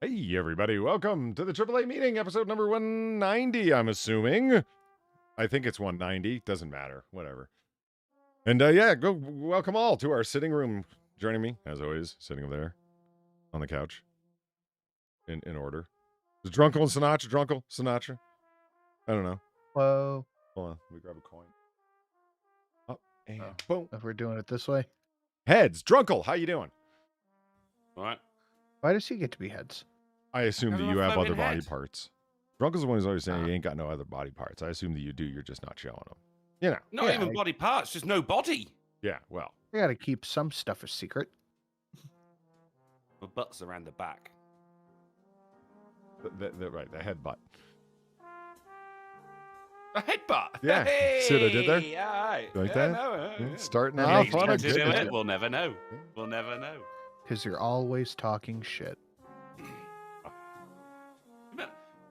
Hey, everybody. Welcome to the AAA meeting, episode number 190, I'm assuming. I think it's 190. Doesn't matter. Whatever. And, welcome all to our sitting room. Joining me, as always, sitting over there on the couch in order. Is Drunkle and Sinatra? Drunkle? Sinatra? I don't know. Whoa. Hold on. Let me grab a coin. Oh, and boom. If we're doing it this way. Heads. Drunkle, how you doing? All right. Why does he get to be heads? I assume that you have other body head. parts. Drunkle's the one who's always saying he ain't got no other body parts. I assume that you do. You're just not showing them. You know. Not even body parts, just no body. Yeah, well. I gotta keep some stuff a secret. The butt's around the back. Right, the head butt. A headbutt. Yeah. Hey, See what I did there? Yeah, right. You like yeah, that? No, Yeah, yeah. starting Yeah, off you on a can't To do good it, we'll never know. We'll never know. Because you're always talking shit.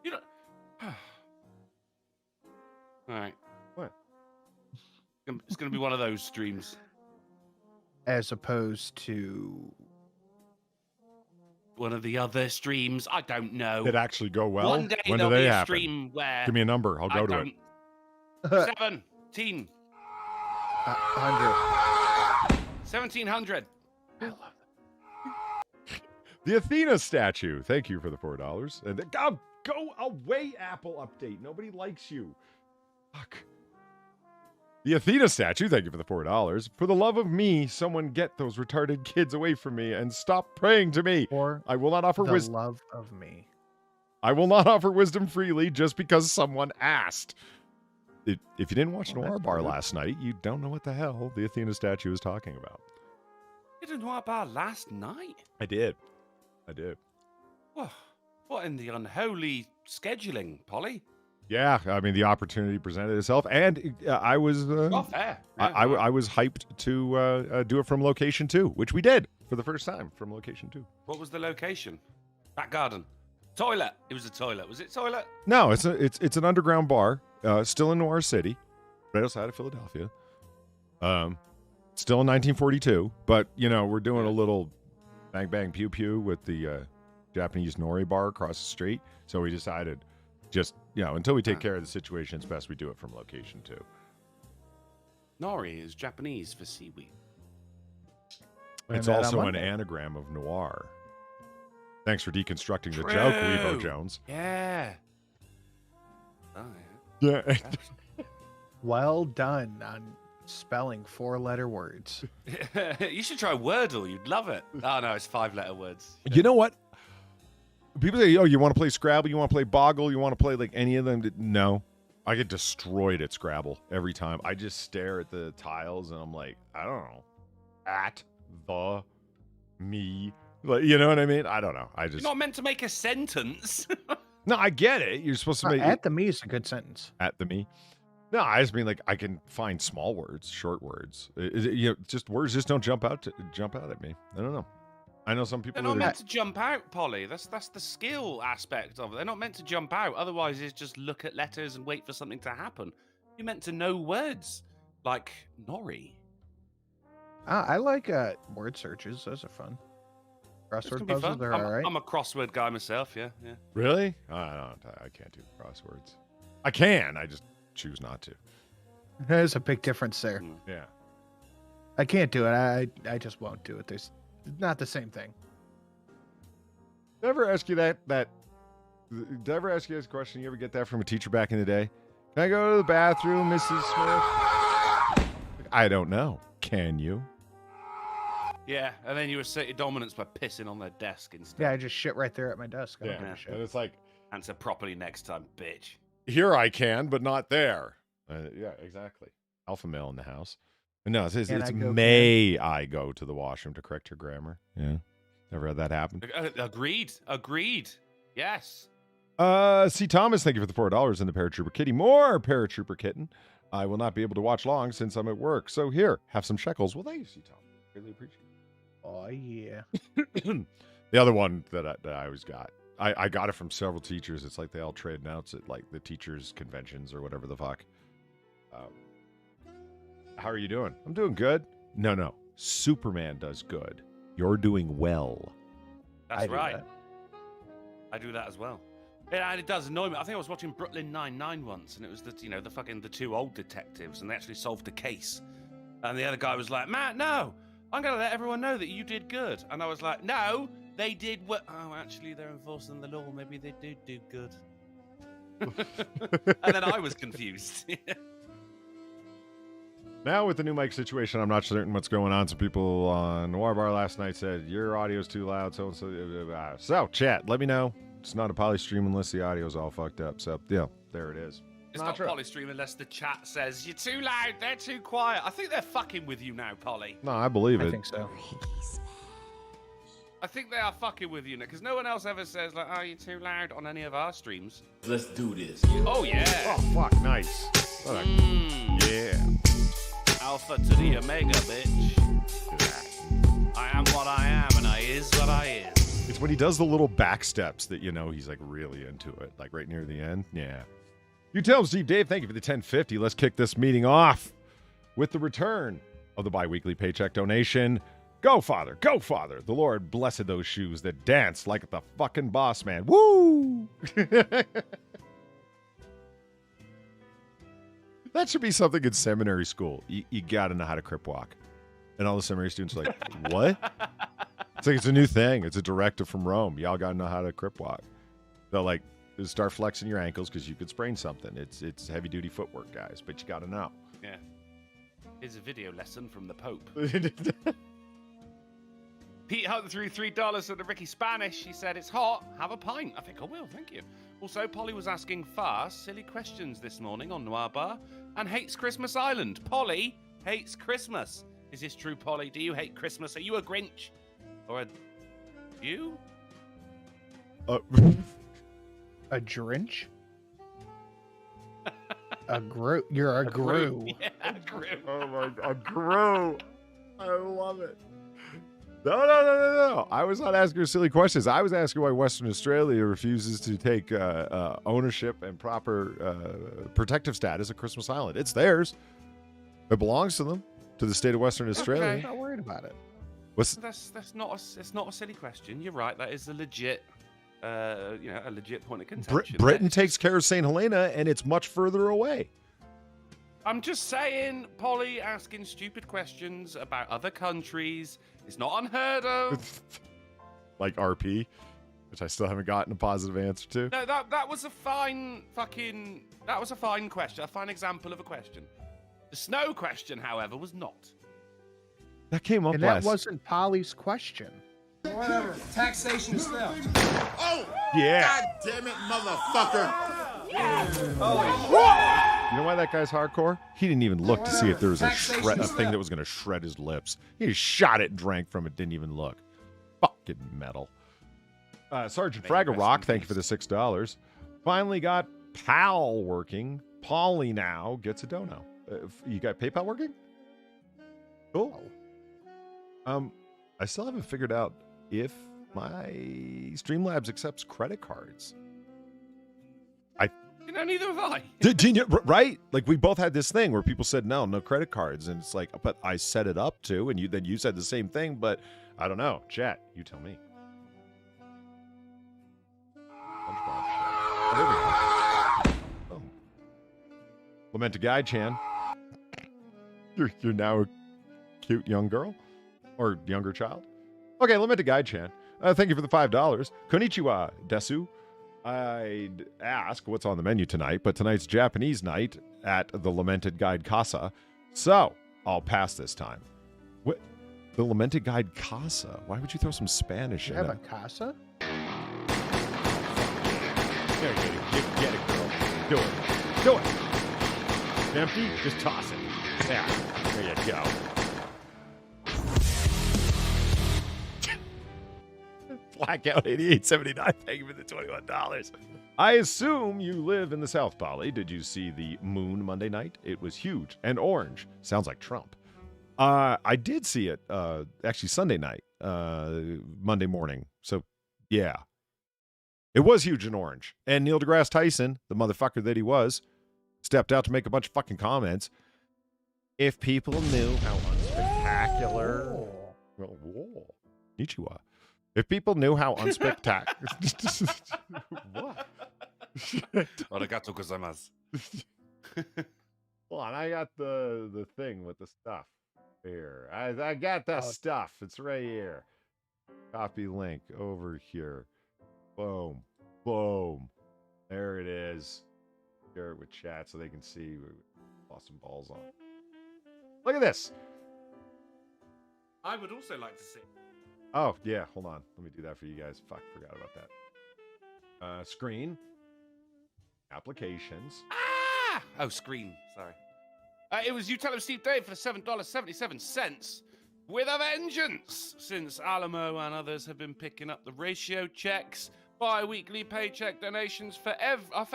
You know. All right. What? It's going to be one of those streams. As opposed to... One of the other streams. I don't know. Did actually go well? One day When do there'll they be a happen? stream where Give me a number. I'll go to it. 17. 100. 1700. I love that. The Athena statue. Thank you for the $4. And go away, Apple update. Nobody likes you. Fuck. The Athena statue. Thank you for the $4. For the love of me, someone get those retarded kids away from me and stop praying to me. Or I will not offer the wisdom. love of me. I will not offer wisdom freely just because someone asked. If you didn't watch Noir Bar last night, you don't know what the hell the Athena statue is talking about. You didn't know about last night? I did. Well, what in the unholy scheduling, Polly? Yeah, I mean, the opportunity presented itself, and I was Fair. I was hyped to do it from location 2, which we did for the first time from location 2. What was the location? Back garden. Toilet. It was a toilet. Was it toilet? No, it's an underground bar, still in Noir City, right outside of Philadelphia. Still in 1942, but we're doing a little bang bang pew pew with the Japanese nori bar across the street. So we decided, just until we take care of the situation, it's best we do it from location 2. Nori is Japanese for seaweed. It's also an anagram of noir. Thanks for deconstructing the joke, Weebo Jones. Yeah. Oh, Yeah. Well done on spelling 4-letter words. yeah. You should try Wordle. You'd love it. Oh, no, it's 5-letter words. You know what? People say, you want to play Scrabble? You want to play Boggle? You want to play like any of them? No. I get destroyed at Scrabble every time. I just stare at the tiles and I'm like, I don't know. At the me. Like, you know what I mean? I don't know. You're not meant to make a sentence. No, I get it. You're supposed to make At the me is a good sentence. At the me. No, I just mean like I can find small words, short words. Just words just don't jump out at me. I don't know. I know some people. They're not meant to jump out, Polly. That's the skill aspect of it. They're not meant to jump out. Otherwise, it's just look at letters and wait for something to happen. You're meant to know words, like nori. I like word searches. Those are fun. Crossword puzzles are all right. I'm a crossword guy myself. Yeah. Really? I can't do crosswords. I can. I just choose not to. There's a big difference there. Yeah. I can't do it. I just won't do it. There's not the same thing. Did I ever ask you that? Did I ever ask you this question? You ever get that from a teacher back in the day? Can I go to the bathroom, Mrs. Smith? I don't know. Can you? Yeah, and then you assert your dominance by pissing on their desk instead. Yeah, I just shit right there at my desk. I don't give a shit. And it's like, answer properly next time, bitch. Here I can, but not there. Yeah, exactly. Alpha male in the house. No, it's may I go to the washroom to correct your grammar? Yeah. Never had that happen. Agreed. Yes. C. Thomas, thank you for the $4 and the Paratrooper Kitty. More Paratrooper Kitten. I will not be able to watch long since I'm at work. So here, have some shekels. Well, thank you, C. Thomas. Really appreciate it. Oh, yeah. The other one that I always got. I got it from several teachers. It's like they all trade notes at like the teachers' conventions or whatever the fuck. How are you doing? I'm doing good. No. Superman does good. You're doing well. That's right. I do that as well. Yeah, and it does annoy me. I think I was watching Brooklyn Nine-Nine once, and it was the two old detectives, and they actually solved a case. And the other guy was like, Matt, no, I'm going to let everyone know that you did good. And I was like, no, they did what? Oh, actually, they're enforcing the law. Maybe they do good. And then I was confused. Now with the new mic situation, I'm not certain what's going on. Some people on Noir Bar last night said, your audio's too loud, so. So, chat, let me know. It's not a polystream unless the audio's all fucked up. So, yeah, there it is. It's not polystream unless the chat says, you're too loud, they're too quiet. I think they're fucking with you now, Polly. No, I believe it. I think so. I think they are fucking with you now, because no one else ever says, like, oh, you're too loud on any of our streams. Let's do this. Oh, yeah. Oh, fuck, nice. Yeah. Alpha to the Omega, bitch. I am what I am, and I is what I is. It's when he does the little back steps that, he's, like, really into it. Like, right near the end. Yeah. You tell him, Steve Dave, thank you for the 1050. Let's kick this meeting off with the return of the bi-weekly paycheck donation. Go, Father. Go, Father. The Lord blessed those shoes that dance like the fucking boss man. Woo! That should be something in seminary school. You got to know how to crip walk. And all the seminary students are like, what? It's like, it's a new thing. It's a directive from Rome. Y'all got to know how to crip walk. They'll, like, start flexing your ankles because you could sprain something. It's heavy-duty footwork, guys, but you got to know. Yeah. Here's a video lesson from the Pope. Pete Hunt threw $3 at the Ricky Spanish. He said, it's hot. Have a pint. I think I will. Thank you. Also, Polly was asking fast, silly questions this morning on Noir Bar and hates Christmas Island. Polly hates Christmas. Is this true, Polly? Do you hate Christmas? Are you a Grinch? Or a... you? A Drinch? A Gru. You're a Gru. Yeah, a Gru. Oh, my God. A Gru. I love it. No. I was not asking her silly questions. I was asking why Western Australia refuses to take ownership and proper protective status of Christmas Island. It's theirs. It belongs to them, to the state of Western Australia. I'm not worried about it. That's not a silly question. You're right. That is a legit, a legit point of contention. Britain takes care of St. Helena, and it's much further away. I'm just saying, Polly asking stupid questions about other countries is not unheard of. Like RP, which I still haven't gotten a positive answer to. No, that was a fine question, a fine example of a question. The snow question, however, was not. That came up and last. that wasn't Polly's question. Whatever. Taxation is theft. Oh! Yeah. God damn it, motherfucker! You know why that guy's hardcore? He didn't even look to see if there was a thing that was going to shred his lips. He just shot it and drank from it, didn't even look. Fucking metal. Sergeant Fragga Rock, thank you for the $6. Finally got PAL working. Polly now gets a dono. You got PayPal working? Cool. I still haven't figured out if my Streamlabs accepts credit cards. Neither have I. Right? Like, we both had this thing where people said, no credit cards. And it's like, but I set it up to, and then you said the same thing, but I don't know. Chat, you tell me. Oh, there we go. Oh. Lamented Guy Chan. You're now a cute young girl? Or younger child? Okay, Lamented Guy Chan. Thank you for the $5. Konnichiwa, Desu. I'd ask what's on the menu tonight, but tonight's Japanese night at the Lamented Guide Casa. So, I'll pass this time. What? The Lamented Guide Casa? Why would you throw some Spanish in You have it? a casa? There you go. Get it, girl. Do it. Do it. Empty? Just toss it. Yeah. There you go. Blackout 8879. Thank you for the $21. I assume you live in the South, Polly. Did you see the moon Monday night? It was huge and orange. Sounds like Trump. I did see it actually Sunday night, Monday morning. So, yeah. It was huge and orange. And Neil deGrasse Tyson, the motherfucker that he was, stepped out to make a bunch of fucking comments. If people knew how unspectacular... Well, whoa. Konnichiwa. If people knew how unspectacular. What? Arigato gozaimasu. Hold on, I got the thing with the stuff here. I got the stuff. It's right here. Copy link over here. Boom. Boom. There it is. Share it with chat so they can see. Lost some balls on. Look at this. I would also like to see. Oh, yeah. Hold on. Let me do that for you guys. Fuck, forgot about that. Screen. Applications. Ah! Oh, screen. Sorry. It was You Tell Him Steve Dave for $7.77 with a vengeance, since Alamo and others have been picking up the ratio checks. Bi-weekly paycheck donations for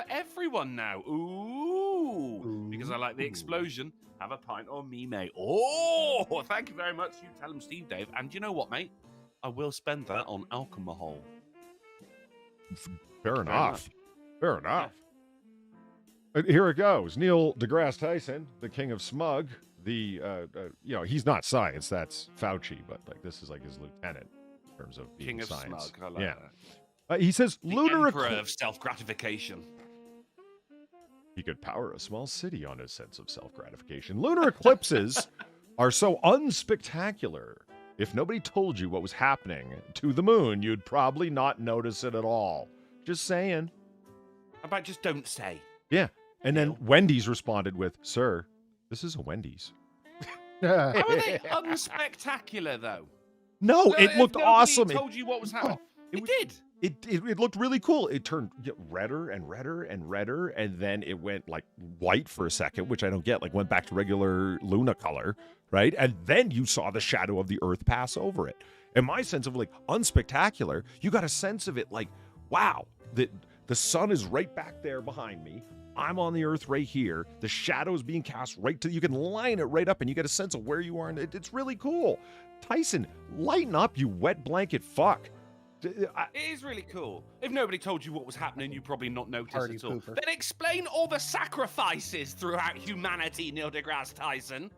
everyone now. Ooh. Because I like the explosion. Have a pint or me, mate. Oh, thank you very much. You Tell Him Steve Dave. And you know what, mate? I will spend that on alcohol. Fair enough. Fair enough. Here it goes. Neil deGrasse Tyson, the king of smug. The he's not science. That's Fauci, but like this is like his lieutenant in terms of being King of science. smug. I like that. He says The lunar emperor of self-gratification. He could power a small city on his sense of self-gratification. Lunar eclipses are so unspectacular. If nobody told you what was happening to the moon, you'd probably not notice it at all. Just saying. How about just don't say? Yeah. And then Wendy's responded with, "Sir, this is a Wendy's." How are they unspectacular, though? No, it looked awesome. It told you what was happening. It did. It looked really cool. It turned redder and redder and redder, and then it went like white for a second, which I don't get. Like went back to regular Luna color, right? And then you saw the shadow of the Earth pass over it. And my sense of like unspectacular, you got a sense of it like, wow, the sun is right back there behind me. I'm on the Earth right here. The shadow is being cast right to you. Can line it right up, and you get a sense of where you are. And it's really cool. Tyson, lighten up, you wet blanket fuck. It is really cool. If nobody told you what was happening, you probably not noticed Party at all. pooper. Then explain all the sacrifices throughout humanity, Neil deGrasse Tyson.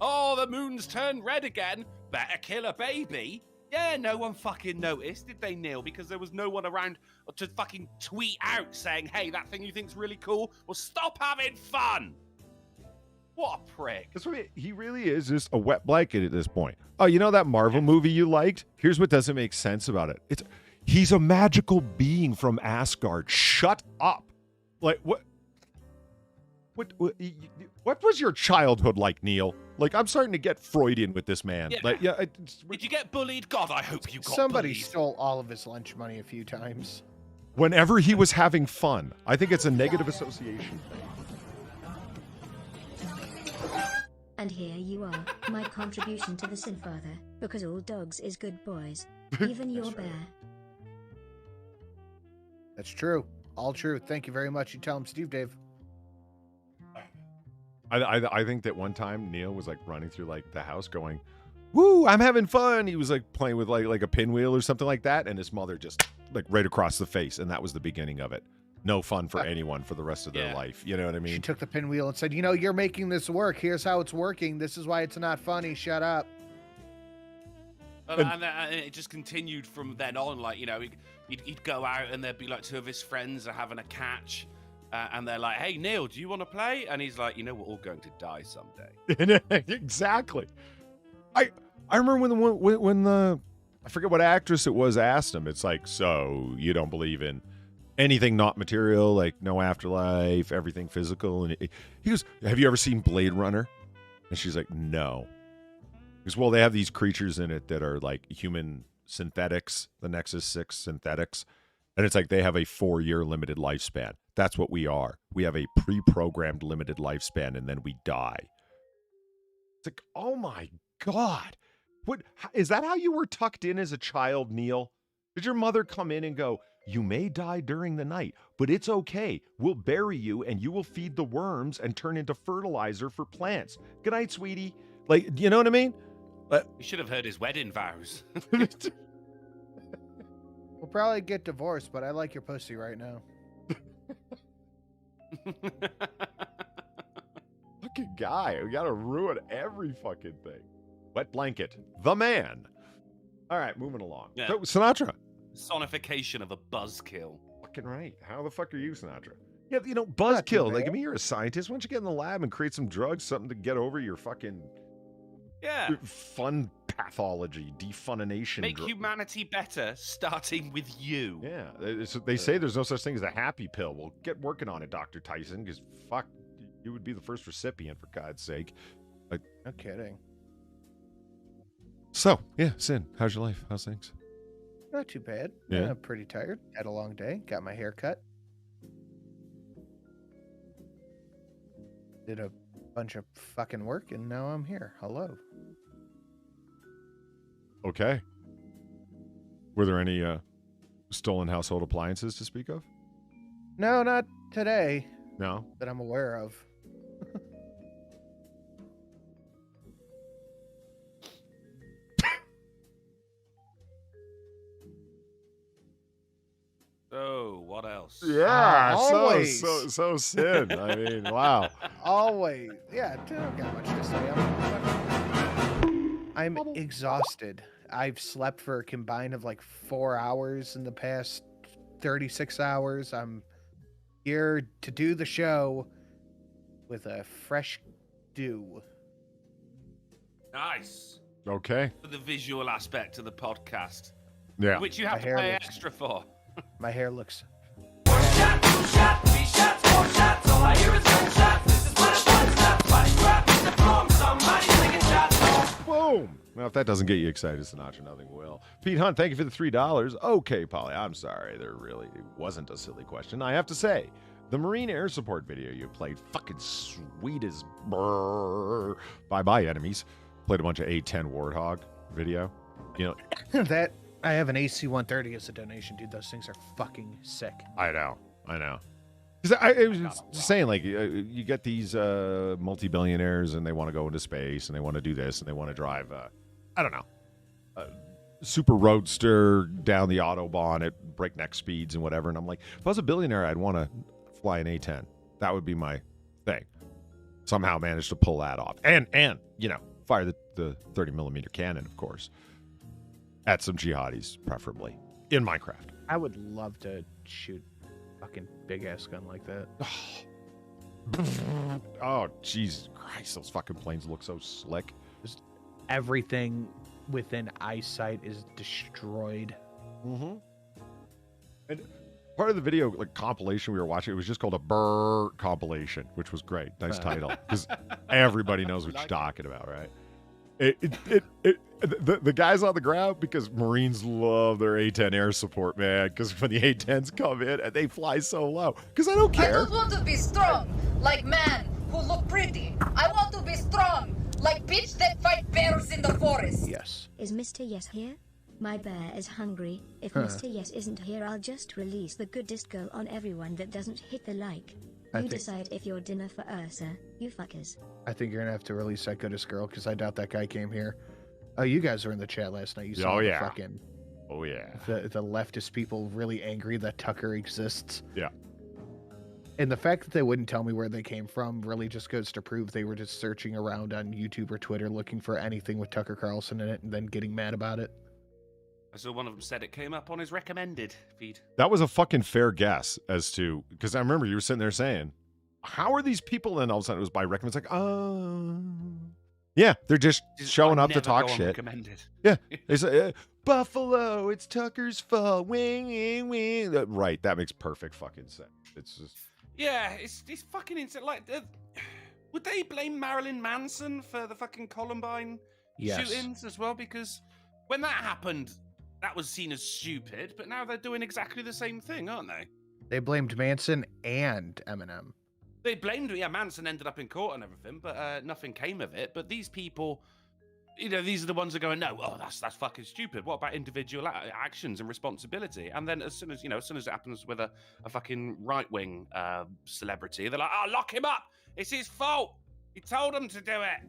Oh, the moon's turned red again. Better kill a baby. Yeah, no one fucking noticed, did they, Neil? Because there was no one around to fucking tweet out saying, hey, that thing you think's really cool? Well, stop having fun. What a prick. That's what he really is, just a wet blanket at this point. Oh, you know that Marvel movie you liked? Here's what doesn't make sense about it. He's a magical being from Asgard. Shut up. Like, what was your childhood like, Neil? Like, I'm starting to get Freudian with this man. Yeah. Like, Did you get bullied? God, I hope you got Somebody bullied. stole all of his lunch money a few times. whenever he was having fun. I think it's a negative association thing. And here you are, my contribution to the Sin Father, because all dogs is good boys, even your bear. That's true. All true. Thank you very much. You tell him, Steve Dave. I think that one time Neil was like running through like the house going, "Woo, I'm having fun." He was like playing with like a pinwheel or something like that, and his mother just like right across the face, and that was the beginning of it. No fun for anyone for the rest of their life. You know what I mean? She took the pinwheel and said, you're making this work. Here's how it's working. This is why it's not funny. Shut up. And it just continued from then on. Like, he'd go out and there'd be like two of his friends are having a catch. And they're like, "Hey, Neil, do you want to play?" And he's like, we're all going to die someday. Exactly. I remember when the I forget what actress it was asked him. It's like, so you don't believe in anything not material, like no afterlife, everything physical? And he goes, "Have you ever seen Blade Runner?" And she's like, "No." He goes, "Well, they have these creatures in it that are like human synthetics, the Nexus 6 synthetics. And it's like they have a 4-year limited lifespan. That's what we are. We have a pre-programmed limited lifespan, and then we die." It's like, oh my God. What is that how you were tucked in as a child, Neil? Did your mother come in and go, "You may die during the night, but it's okay. We'll bury you and you will feed the worms and turn into fertilizer for plants. Good night, sweetie." Like, you know what I mean? You should have heard his wedding vows. We'll probably get divorced, but I like your pussy right now. Fucking guy. We gotta ruin every fucking thing. Wet blanket. The man. All right, moving along. Yeah. So, Sinatra. Sonification of a buzzkill. Fucking right. How the fuck are you, Sinatra? Yeah, Not too buzzkill. Like, bad. I mean, you're a scientist. Why don't you get in the lab and create some drugs, something to get over your fucking Yeah. fun pathology, defunination. Make humanity better, starting with you. Yeah, they say there's no such thing as a happy pill. Well, get working on it, Dr. Tyson, because fuck, you would be the first recipient, for God's sake. Like, No kidding. so, yeah, Sin, how's your life? How's things? Not too bad. Yeah? Pretty tired. Had a long day. Got my hair cut. Did a bunch of fucking work, and now I'm here. Hello. Okay. Were there any stolen household appliances to speak of? No, not today No? that I'm aware of. Oh, what else? Yeah, always. so Sin. I mean, wow. Always. Yeah, don't got much to say. I'm exhausted. I've slept for a combined of like 4 hours in the past 36 hours. I'm here to do the show with a fresh dew. Nice. Okay. For the visual aspect of the podcast, Yeah. which you have My to hair pay looks- extra for. My hair looks. Boom. Well, if that doesn't get you excited, Sinatra, nothing will. Pete Hunt, thank you for the $3. Okay, Polly, I'm sorry. It wasn't a silly question. I have to say, the Marine Air Support video you played, fucking sweet as brrr. Bye-bye, enemies. Played a bunch of A10 Warthog video. You know, That I have an AC-130 as a donation, dude. Those things are fucking sick. I know. Because I was just saying, like, you get these multi-billionaires and they want to go into space and they want to do this and they want to drive, I don't know, a super roadster down the Autobahn at breakneck speeds and whatever. And I'm like, if I was a billionaire, I'd want to fly an A10. That would be my thing. Somehow managed to pull that off. And you know, fire the 30mm cannon, of course, at some jihadis, preferably, in Minecraft. I would love to shoot a fucking big ass gun like that. Oh, Jesus Christ, those fucking planes look so slick. Everything within eyesight is destroyed. Mm-hmm. And part of the video, like, compilation we were watching, it was just called a Brrr compilation, which was great. Nice title, because everybody knows what you're talking about, right? The guys on the ground, because Marines love their A-10 air support, man, because when the A-10s come in and they fly so low, because I don't I care. don't want to be strong, like man who look pretty. I want to be strong, like bitch that fight bears in the forest. Yes. Is Mr. Yes here? My bear is hungry. If Mr. Yes isn't here, I'll just release the good disco on everyone that doesn't hit the like. I You think- decide if you're dinner for Ursa, you fuckers. I think you're gonna have to release that goodest girl because I doubt that guy came here. Oh, you guys were in the chat last night. You saw Oh, the yeah. fucking Oh, yeah. the leftist people really angry that Tucker exists. Yeah. And the fact that they wouldn't tell me where they came from really just goes to prove they were just searching around on YouTube or Twitter looking for anything with Tucker Carlson in it and then getting mad about it. I saw one of them said it came up on his recommended feed. That was a fucking fair guess as to, because I remember you were sitting there saying, how are these people? And all of a sudden it was by recommend. It's like, oh. Yeah, they're just showing I up to never talk go on shit. Recommended. Yeah. They say, Buffalo, it's Tucker's fault. Wing, wing, wing. Right, that makes perfect fucking sense. It's just, Yeah, it's fucking insane. Like, would they blame Marilyn Manson for the fucking Columbine Yes. shootings as well? Because when that happened, that was seen as stupid, but now they're doing exactly the same thing, aren't they? They blamed Manson and Eminem. They blamed, yeah, Manson ended up in court and everything, but nothing came of it. But these people, you know, these are the ones that are going, no, oh, that's fucking stupid. What about individual actions and responsibility? And then as soon as it happens with a fucking right-wing celebrity, they're like, oh, lock him up. It's his fault. He told them to do it.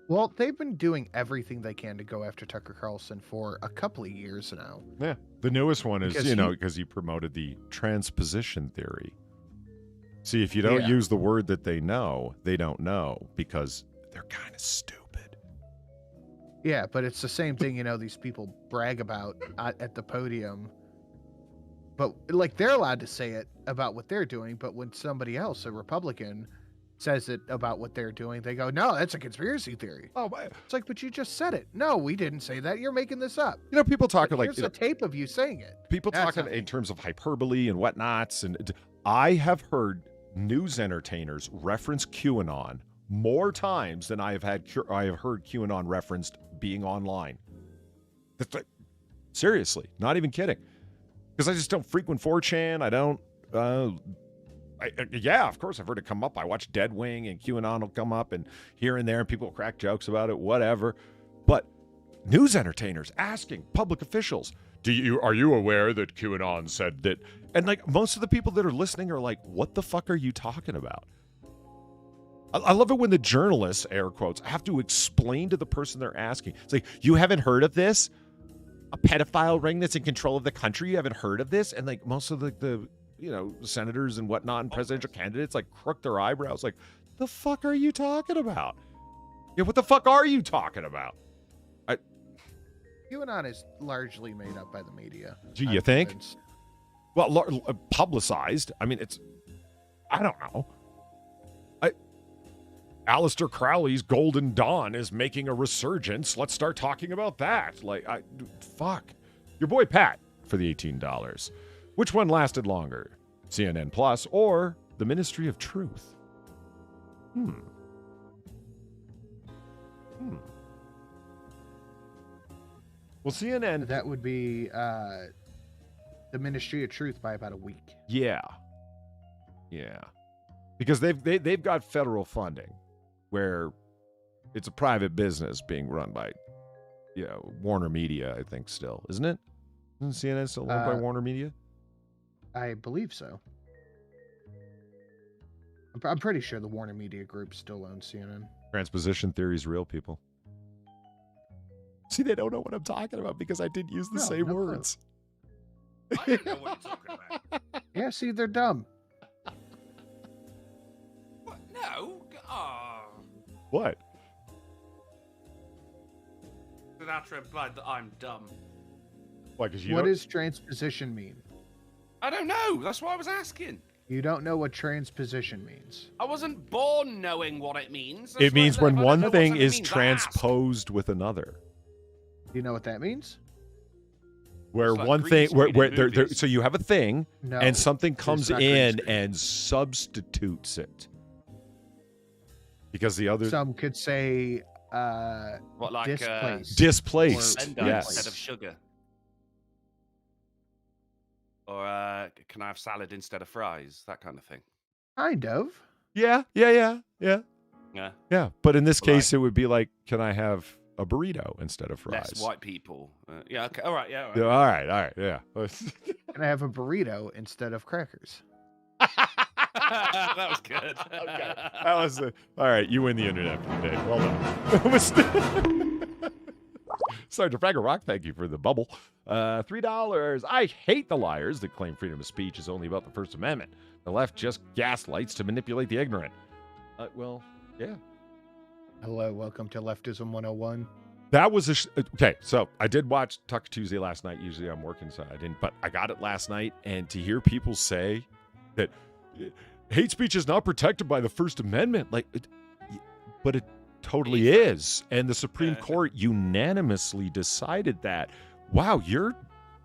Well, they've been doing everything they can to go after Tucker Carlson for a couple of years now. yeah. The newest one is, Because because he promoted the transposition theory. See, if you don't Yeah. use the word that they don't know, because they're kind of stupid. Yeah, but it's the same thing, these people brag about at the podium. But, like, they're allowed to say it about what they're doing, but when somebody else, a Republican, says it about what they're doing, they go, no, that's a conspiracy theory. Oh, my. It's like, but you just said it. No, we didn't say that. You're making this up. People talking like... Here's a tape of you saying it. People That's talking not in terms of hyperbole and whatnots. And I have heard news entertainers reference QAnon more times than I have heard QAnon referenced being online. Seriously, not even kidding. Because I just don't frequent 4chan. I don't. Yeah, of course I've heard it come up. I watch Dead Wing and QAnon will come up and here and there, and people will crack jokes about it, whatever. But news entertainers asking public officials, are you aware that QAnon said that? And like most of the people that are listening are like, what the fuck are you talking about? I love it when the journalists, air quotes, have to explain to the person they're asking. It's like, you haven't heard of this? A pedophile ring that's in control of the country? You haven't heard of this? And like most of the senators and whatnot and presidential candidates like crook their eyebrows like, the fuck are you talking about? Yeah, what the fuck are you talking about? QAnon is largely made up by the media. Do you think? Well, publicized. I mean, I don't know. Aleister Crowley's Golden Dawn is making a resurgence. Let's start talking about that. Fuck. Your boy Pat for the $18. Which one lasted longer? CNN Plus or the Ministry of Truth? Well, CNN... That would be the Ministry of Truth by about a week. Yeah. Because they've got federal funding where it's a private business being run by, Warner Media, I think still. Isn't it? Isn't CNN still owned by Warner Media? I believe so. I'm pretty sure the Warner Media Group still owns CNN. Transposition theory is real, people. See, they don't know what I'm talking about because I did use the same words. I don't know what you're talking about. Yeah, see, they're dumb. What? No. What? Sinatra implied that I'm dumb. Why? Because What does transposition mean? I don't know. That's why I was asking. You don't know what transposition means. I wasn't born knowing what it means. It means when one thing is transposed with another. Do you know what that means? Where It's like one thing, green screen in movies. so you have a thing, No, and something comes not green in screen. and substitutes it. Because the other Some could say What, like displaced. displaced, Blender yes. instead of sugar? Or can I have salad instead of fries? That kind of thing. Kind of. Yeah. Yeah. But in this Well, case, it would be like, can I have a burrito instead of fries? Less white people. Yeah. Okay. All right. Yeah. Yeah, all right. Yeah. Can I have a burrito instead of crackers? That was good. Okay. That was all right. You win the internet for the day. Well done. Sergeant Fraggle Rock, thank you for the bubble. $3. I hate the liars that claim freedom of speech is only about the First Amendment. The left just gaslights to manipulate the ignorant. Well, yeah. Hello, welcome to Leftism 101. That was okay. So I did watch Tucker Tuesday last night. Usually I'm working, so I didn't. But I got it last night, and to hear people say that hate speech is not protected by the First Amendment, but it totally is. And the Supreme Court unanimously decided that. Wow, you're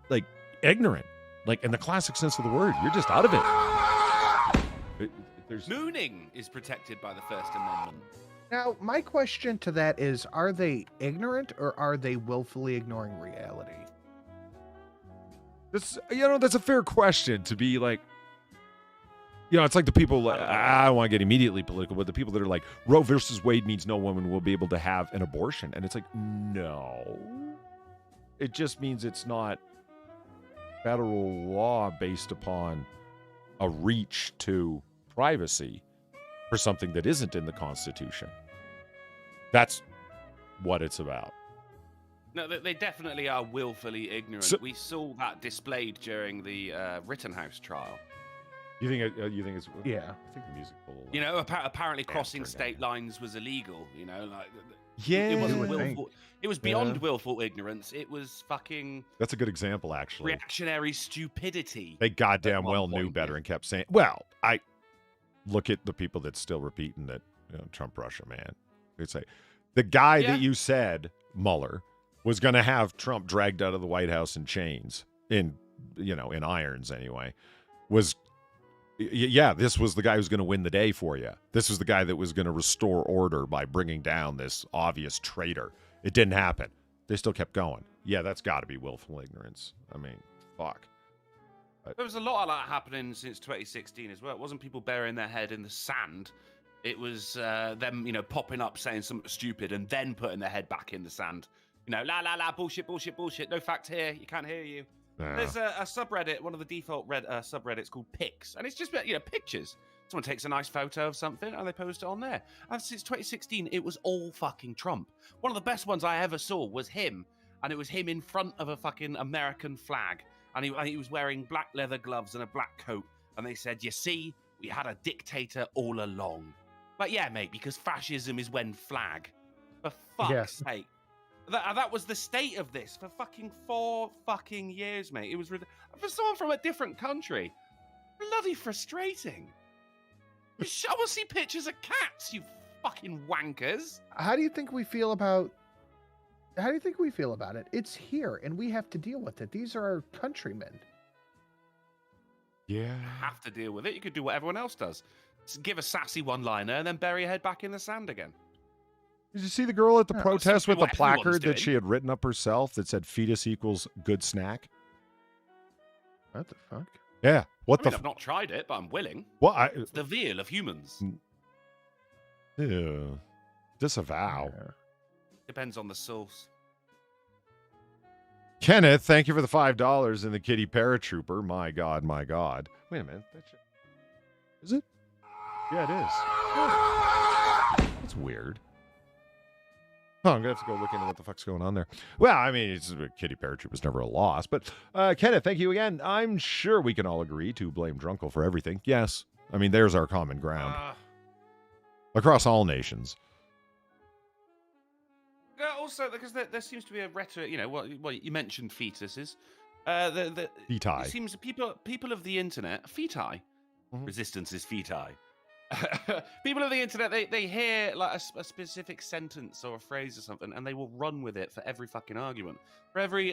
like ignorant, like in the classic sense of the word. You're just out of it. Mooning is protected by the First Amendment. Now, my question to that is, are they ignorant or are they willfully ignoring reality? That's a fair question to be like, it's like the people, I don't want to get immediately political, but the people that are like, Roe versus Wade means no woman will be able to have an abortion. And it's like, no. It just means it's not federal law based upon a reach to privacy for something that isn't in the Constitution. That's what it's about. No, they definitely are willfully ignorant. So- We saw that displayed during the Rittenhouse trial. You think it's? Yeah. I think the music will. You know, apparently crossing turn state lines was illegal. You know, like Yeah, it wasn't would think. willful. It was beyond Yeah. willful ignorance. It was fucking that's a good example, actually. reactionary stupidity. They goddamn At one well knew point, better yeah. and kept saying, well, I look at the people that still repeating that, Trump Russia, man. They'd say, the guy Yeah. that you said, Mueller, was going to have Trump dragged out of the White House in chains, in irons anyway, this was the guy who's going to win the day for you. This was the guy that was going to restore order by bringing down this obvious traitor. It didn't happen. They still kept going. Yeah, that's got to be willful ignorance. I mean, fuck. There was a lot of that happening since 2016 as well. It wasn't people burying their head in the sand. It was them, popping up saying something stupid and then putting their head back in the sand. La la la, bullshit, bullshit, bullshit. No facts here. You can't hear you. Nah. There's a subreddit, one of the default subreddits called Pics, and it's just pictures. Someone takes a nice photo of something and they post it on there. And since 2016, it was all fucking Trump. One of the best ones I ever saw was him, and it was him in front of a fucking American flag, and he was wearing black leather gloves and a black coat, and they said, "You see, we had a dictator all along." But yeah, mate, because fascism is when flag. For fuck's sake. That was the state of this for fucking 4 fucking years, mate. It was for someone from a different country. Bloody frustrating. I want to see pictures of cats, you fucking wankers. How do you think we feel about it? It's here, and we have to deal with it. These are our countrymen. Yeah. Have to deal with it. You could do what everyone else does. Just give a sassy one-liner and then bury your head back in the sand again. Did you see the girl at the protest with the what everyone's placard that doing. she had written up herself that said fetus equals good snack? What the fuck? Yeah. What I've not tried it, but I'm willing. What? It's the veal of humans. Ew. Disavow. Yeah. Depends on the sauce. Kenneth, thank you for the $5 in the kitty paratrooper. My God, my God. Wait a minute. Is it? Yeah, it is. That's weird. Oh, I'm going to have to go look into what the fuck's going on there. Well, I mean, kitty paratroop is never a loss. But, Kenneth, thank you again. I'm sure we can all agree to blame Drunkle for everything. Yes. I mean, there's our common ground. Across all nations. Also, because there seems to be a rhetoric, well, you mentioned fetuses. Feti. Feti. It seems that people of the internet, feti, Mhm. resistance is feti. People of the internet, they hear like a specific sentence or a phrase or something, and they will run with it for every fucking argument. For every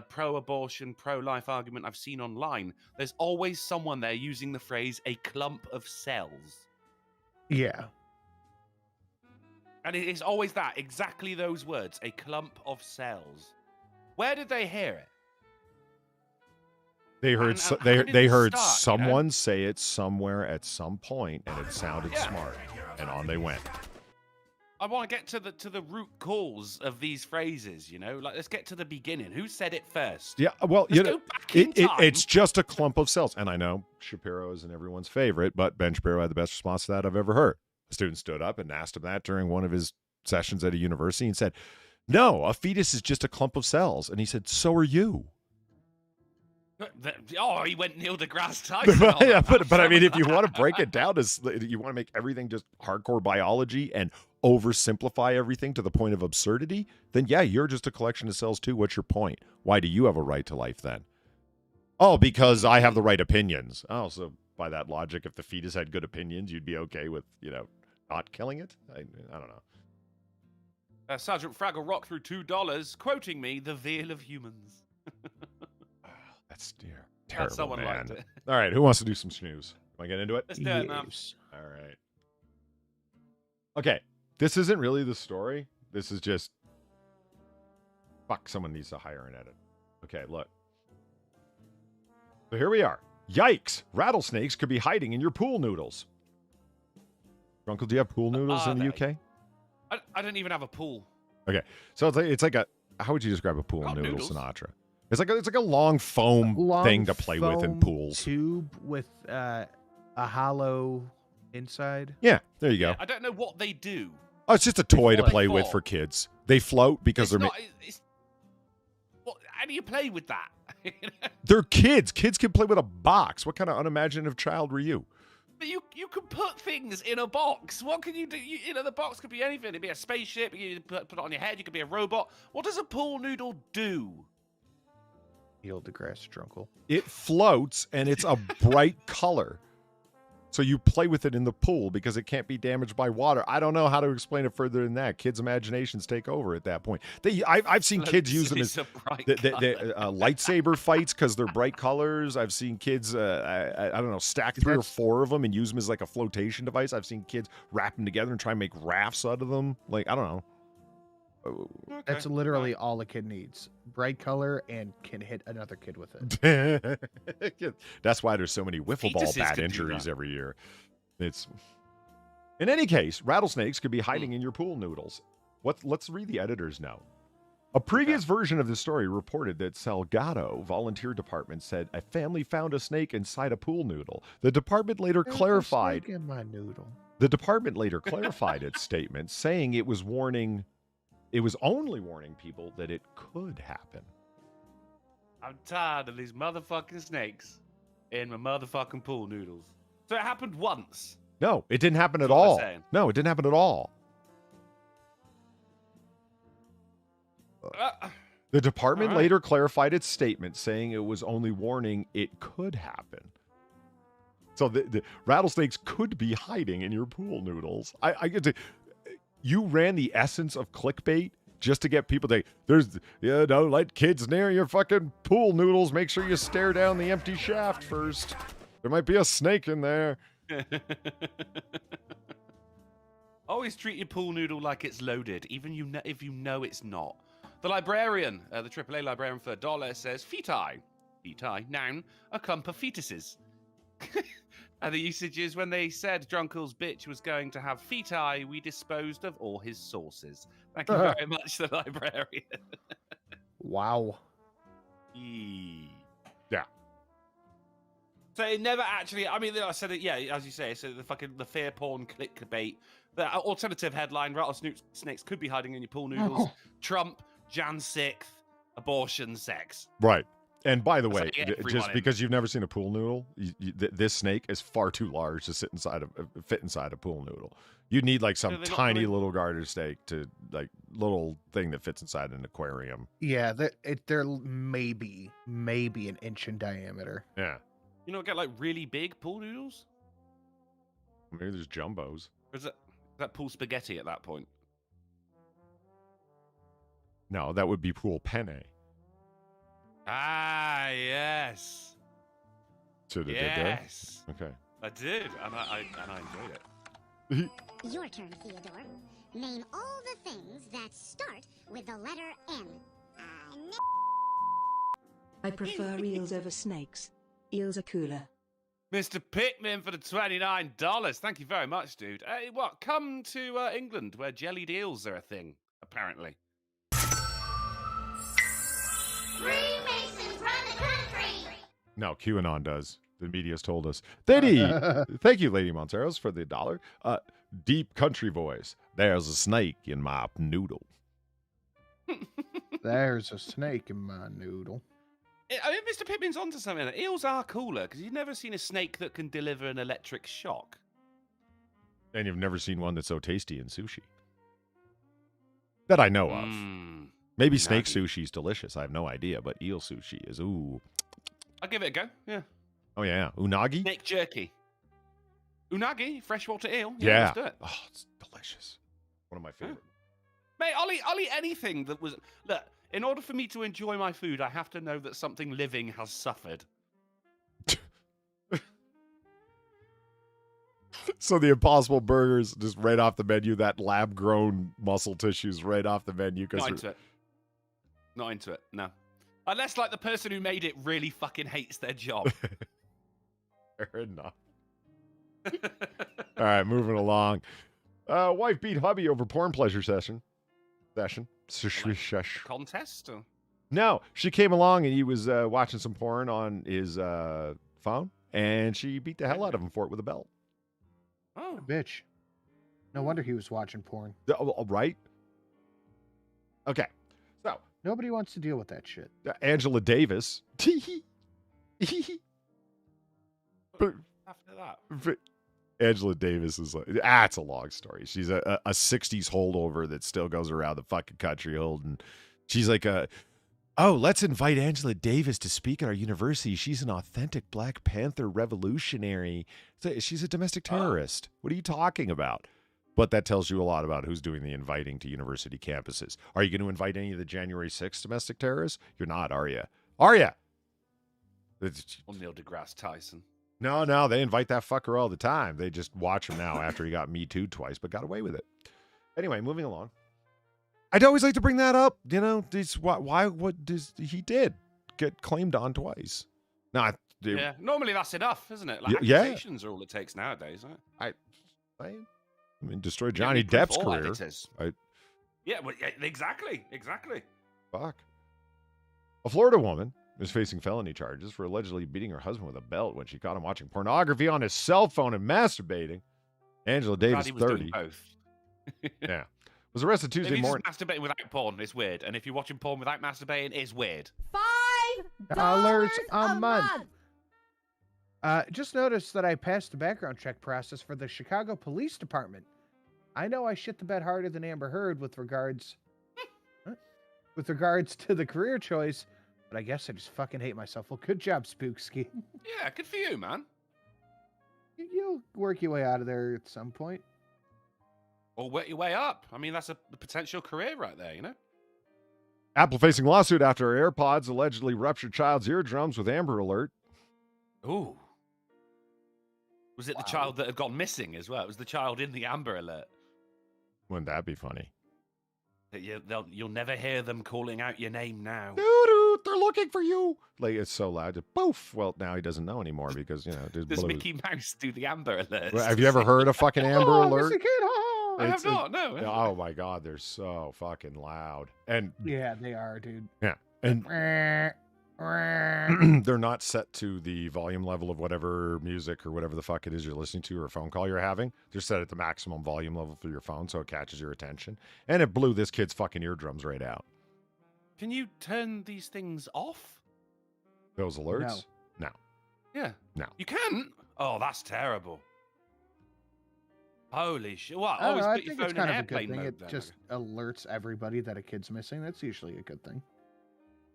pro-abortion, pro-life argument I've seen online, there's always someone there using the phrase "a clump of cells." Yeah. And it's always that, exactly those words, a clump of cells. Where did they hear it? They heard And they how did they it heard start, someone say it somewhere at some point, and it sounded smart, and on they went. I want to get to the root cause of these phrases, Like, let's get to the beginning. Who said it first? Yeah, well, Let's go back in time. it's just a clump of cells, and I know Shapiro isn't everyone's favorite, but Ben Shapiro had the best response to that I've ever heard. A student stood up and asked him that during one of his sessions at a university and said, "No, a fetus is just a clump of cells," and he said, "So are you." Oh, he went Neil deGrasse Tyson. Yeah, but I mean, if you want to break it down, you want to make everything just hardcore biology and oversimplify everything to the point of absurdity, then yeah, you're just a collection of cells too. What's your point? Why do you have a right to life then? Oh, because I have the right opinions. Oh, so by that logic, if the fetus had good opinions, you'd be okay with, not killing it? I don't know. Sergeant Fraggle Rock threw $2, quoting me, "the veal of humans." That's terrible, Someone man. liked it. All right, who wants to do some snooze? Can I get into it? Let's do it, man. All right. Okay, this isn't really the story. This is just, fuck, someone needs to hire an edit. Okay, look. So here we are. Yikes, rattlesnakes could be hiding in your pool noodles. Uncle, do you have pool noodles in the UK? I don't even have a pool. Okay, so it's like a, how would you describe a pool Got noodle, noodles. Sinatra? It's like a long foam thing to play with in foam pools. Tube with a hollow inside. Yeah, there you go. Yeah, I don't know what they do. Oh, it's just a toy to float. play with for kids. They float because It's they're not. How do you play with that? They're kids. Kids can play with a box. What kind of unimaginative child were you? But you can put things in a box. What can you do? The box could be anything. It'd be a spaceship. You put it on your head. You could be a robot. What does a pool noodle do? Neil deGrasse Drunkle. It floats, and it's a bright color. So you play with it in the pool because it can't be damaged by water. I don't know how to explain it further than that. Kids' imaginations take over at that point. I've seen kids use them as lightsaber fights because they're bright colors. I've seen kids, I don't know, stack 3 or 4 of them and use them as like a flotation device. I've seen kids wrap them together and try and make rafts out of them. Like, I don't know. Okay. That's literally all a kid needs. Bright color and can hit another kid with it. That's why there's so many wiffle ball bat injuries every year. It's in any case, rattlesnakes could be hiding in your pool noodles. Let's read the editor's note. A previous version of the story reported that Salgado Volunteer Department said a family found a snake inside a pool noodle. The department later clarified. In my noodle. The department later clarified its statement, saying it was only warning people that it could happen. I'm tired of these motherfucking snakes in my motherfucking pool noodles. So it happened once. No, it didn't happen at That's what all. they're saying. No, it didn't happen at all. The department later clarified its statement, saying it was only warning it could happen. So the rattlesnakes could be hiding in your pool noodles. I get to. You ran the essence of clickbait just to get people to don't let kids near your fucking pool noodles. Make sure you stare down the empty shaft first. There might be a snake in there. Always treat your pool noodle like it's loaded, even if you know it's not. The librarian, the AAA librarian for $1 says, feti, noun, a clump of fetuses. And the usage is when they said Drunkle's bitch was going to have feti, we disposed of all his sources. Thank you very much, the librarian. Wow. Yeah. So it never actually, I mean, I said it, yeah, as you say, so the fear porn clickbait, the alternative headline, rattlesnakes could be hiding in your pool noodles. Trump, Jan 6th, abortion, sex. Right. And by the way, just because you've never seen a pool noodle, this snake is far too large to fit inside a pool noodle. You need like some tiny little garter snake to like little thing that fits inside an aquarium. Yeah, they're maybe an inch in diameter. Yeah. You know, get like really big pool noodles. Maybe there's jumbos. Or is that pool spaghetti at that point? No, that would be pool penne. Ah, yes. So did yes. they do? Okay. I did, and I enjoyed it. Your turn, Theodore. Name all the things that start with the letter N. I prefer eels over snakes. Eels are cooler. Mr. Pickman for the $29. Thank you very much, dude. Come to England where jellied eels are a thing, apparently. Freemasons run the country! No, QAnon does. The media's told us. Thank you, Lady Monteros, for the $1. Deep country voice. There's a snake in my noodle. There's a snake in my noodle. I mean, Mr. Pippin's onto something. Eels are cooler because you've never seen a snake that can deliver an electric shock. And you've never seen one that's so tasty in sushi. That I know of. Maybe snake sushi is delicious. I have no idea, but eel sushi is, ooh. I'll give it a go, yeah. Oh, yeah. Unagi? Snake jerky. Unagi, freshwater eel. Yeah. Let's do it. Oh, it's delicious. One of my favorite. Mate, I'll eat anything that was... Look, in order for me to enjoy my food, I have to know that something living has suffered. So the Impossible Burgers, just right off the menu, that lab-grown muscle tissues right off the menu. Not into it. Not into it, no. Unless, like, the person who made it really fucking hates their job. Fair enough. All right, moving along. Wife beat hubby over porn pleasure session. Contest? Or? No, she came along and he was watching some porn on his phone, and she beat the hell out of him for it with a belt. Oh, bitch. No wonder he was watching porn. Right? Okay. So, Nobody wants to deal with that shit. Angela Davis. After that. Angela Davis is like, it's a long story. She's a 60s holdover that still goes around the fucking country holding. She's like let's invite Angela Davis to speak at our university. She's an authentic Black Panther revolutionary. She's a domestic terrorist. What are you talking about? But that tells you a lot about who's doing the inviting to university campuses. Are you going to invite any of the January 6th domestic terrorists? You're not, are you? Are you? Or Neil deGrasse Tyson. No, they invite that fucker all the time. They just watch him now after he got Me Too'd twice, but got away with it. Anyway, moving along. I'd always like to bring that up. You know, what he did get claimed on twice. Normally that's enough, isn't it? Like Yeah. accusations are all it takes nowadays, right? I mean, destroy Johnny Depp's career. Exactly. Fuck. A Florida woman is facing felony charges for allegedly beating her husband with a belt when she caught him watching pornography on his cell phone and masturbating. Angela Davis, 30. Yeah. Was arrested Tuesday morning. If you're masturbating without porn, it's weird. And if you're watching porn without masturbating, it's weird. $5 a month. Just noticed that I passed the background check process for the Chicago Police Department. I know I shit the bed harder than Amber Heard with regards to the career choice, but I guess I just fucking hate myself. Well, good job, Spookski. Yeah, good for you, man. You'll work your way out of there at some point. Or work your way up. I mean, that's a potential career right there, you know? Apple facing lawsuit after her AirPods allegedly ruptured child's eardrums with Amber Alert. Ooh. Was it the child that had gone missing as well? It was the child in the Amber Alert. Wouldn't that be funny? You'll never hear them calling out your name now. Doo-doo, they're looking for you. Like, it's so loud. Just poof. Well, now he doesn't know anymore because, Does blows. Mickey Mouse do the Amber Alert? Well, have you ever heard a fucking Amber Alert? I have not, no. Oh my God, they're so fucking loud. And yeah, they are, dude. Yeah. And they're not set to the volume level of whatever music or whatever the fuck it is you're listening to or a phone call you're having. They're set at the maximum volume level for your phone so it catches your attention. And it blew this kid's fucking eardrums right out. Can you turn these things off? Those alerts? No. Yeah. No. You can't? Oh, that's terrible. Holy shit. What? I Always don't know, put I your think phone it's in kind of a airplane good thing. mode It then, just alerts everybody that a kid's missing. That's usually a good thing.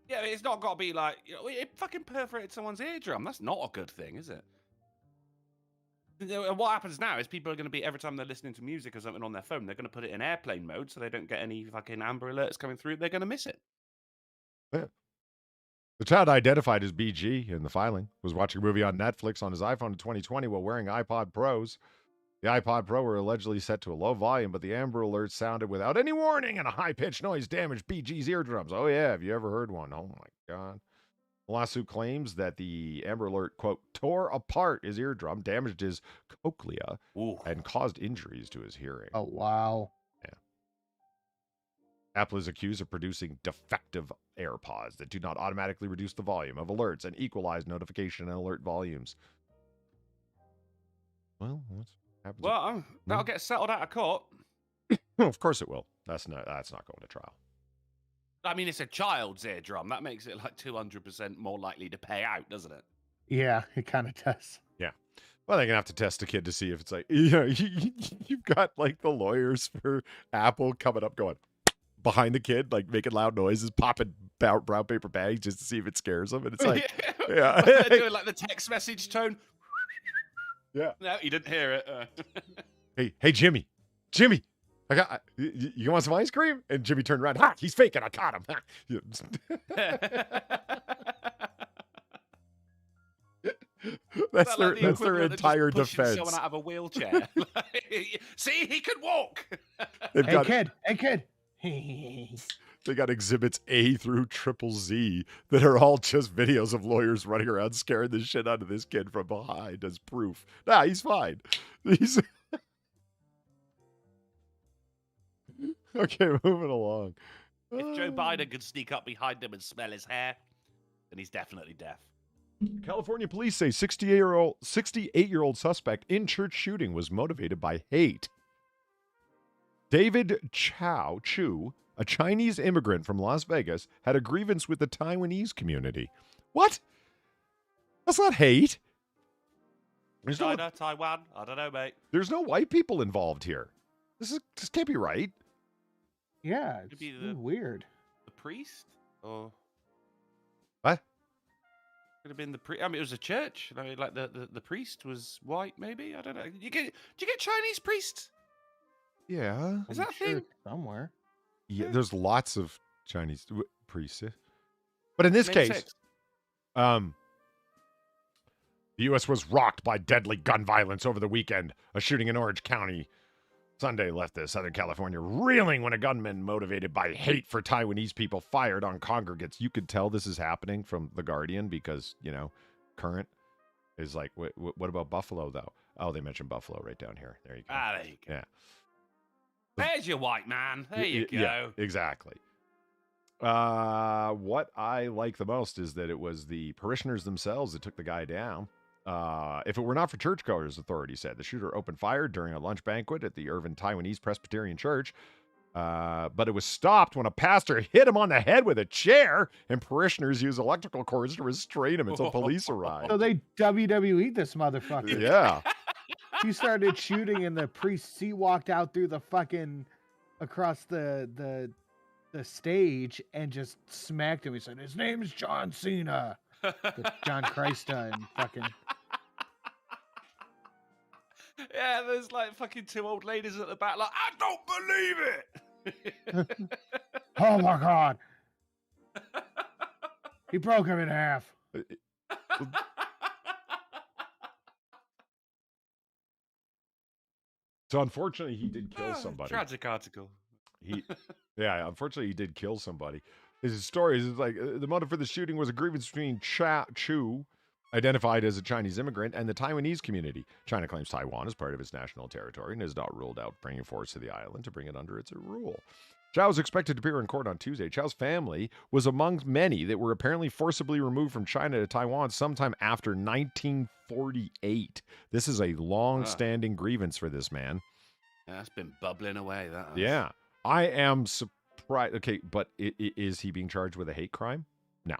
Yeah, it's not got to be like, it fucking perforated someone's eardrum. That's not a good thing, is it? What happens now is people are going to be, every time they're listening to music or something on their phone, they're going to put it in airplane mode so they don't get any fucking Amber Alerts coming through. They're going to miss it. Yeah. The child identified as BG in the filing was watching a movie on Netflix on his iPhone in 2020 while wearing iPod Pros. The iPod Pro were allegedly set to a low volume, but the Amber Alert sounded without any warning, and a high-pitched noise damaged BG's eardrums. Oh, yeah, have you ever heard one? Oh, my God. The lawsuit claims that the Amber Alert, quote, tore apart his eardrum, damaged his cochlea, and caused injuries to his hearing. Oh, wow. Yeah. Apple is accused of producing defective AirPods that do not automatically reduce the volume of alerts and equalize notification and alert volumes. Well, what's happens? Well, that'll get settled out of court. Of course it will. That's not going to trial. I mean, it's a child's eardrum. That makes it like 200% more likely to pay out, doesn't it? Yeah, it kind of does. Yeah. Well, they're going to have to test the kid to see if it's like, you've got like the lawyers for Apple coming up going behind the kid, like making loud noises, popping brown paper bags just to see if it scares them. And it's like, yeah. They're doing like the text message tone. Yeah. No, you didn't hear it. Hey, Jimmy, you want some ice cream? And Jimmy turned around. He's faking. I caught him. That's their entire defense. Someone out of a wheelchair. See, he could walk. Hey, kid. They got exhibits A through ZZZ that are all just videos of lawyers running around scaring the shit out of this kid from behind as proof. Nah, he's fine. He's okay, moving along. If Joe Biden could sneak up behind him and smell his hair, then he's definitely deaf. California police say 68-year-old suspect in church shooting was motivated by hate. David Chu, a Chinese immigrant from Las Vegas had a grievance with the Taiwanese community. What? That's not hate. China, Taiwan, I don't know, mate. There's no white people involved here. This can't be right. Yeah, it's Maybe the- weird. The priest? Or What? could have been the priest. I mean, it was a church. I mean, like the priest was white, maybe? I don't know. Do you get Chinese priests? Yeah. Is that a thing? Somewhere? Yeah, there's lots of Chinese priests. Yeah. But in this Name case, 6. the U.S. was rocked by deadly gun violence over the weekend. A shooting in Orange County Sunday left the Southern California reeling when a gunman motivated by hate for Taiwanese people fired on congregants. You could tell this is happening from The Guardian because, Current is like, what about Buffalo, though? Oh, they mentioned Buffalo right down here. There you go. There you go. Yeah. There's your white man. There you go. Yeah, exactly. What I like the most is that it was the parishioners themselves that took the guy down. If it were not for churchgoers, authorities said, the shooter opened fire during a lunch banquet at the Irvin Taiwanese Presbyterian Church. But it was stopped when a pastor hit him on the head with a chair, and parishioners used electrical cords to restrain him until police arrived. So they WWE'd this motherfucker. Yeah. He started shooting, and the priest walked out through the fucking across the stage and just smacked him. He said, "His name is John Cena." John Christa and fucking. Yeah, there's like fucking 2 old ladies at the back, like, I don't believe it. Oh my god! He broke him in half. So unfortunately, he did kill somebody. Tragic article. Unfortunately, he did kill somebody. His story is like the motive for the shooting was a grievance between Chu, identified as a Chinese immigrant, and the Taiwanese community. China claims Taiwan is part of its national territory and has not ruled out bringing force to the island to bring it under its rule. Chow is expected to appear in court on Tuesday. Chow's family was among many that were apparently forcibly removed from China to Taiwan sometime after 1948. This is a long-standing grievance for this man. Yeah, that's been bubbling away. That has. Yeah. I am surprised. Okay, but is he being charged with a hate crime? No.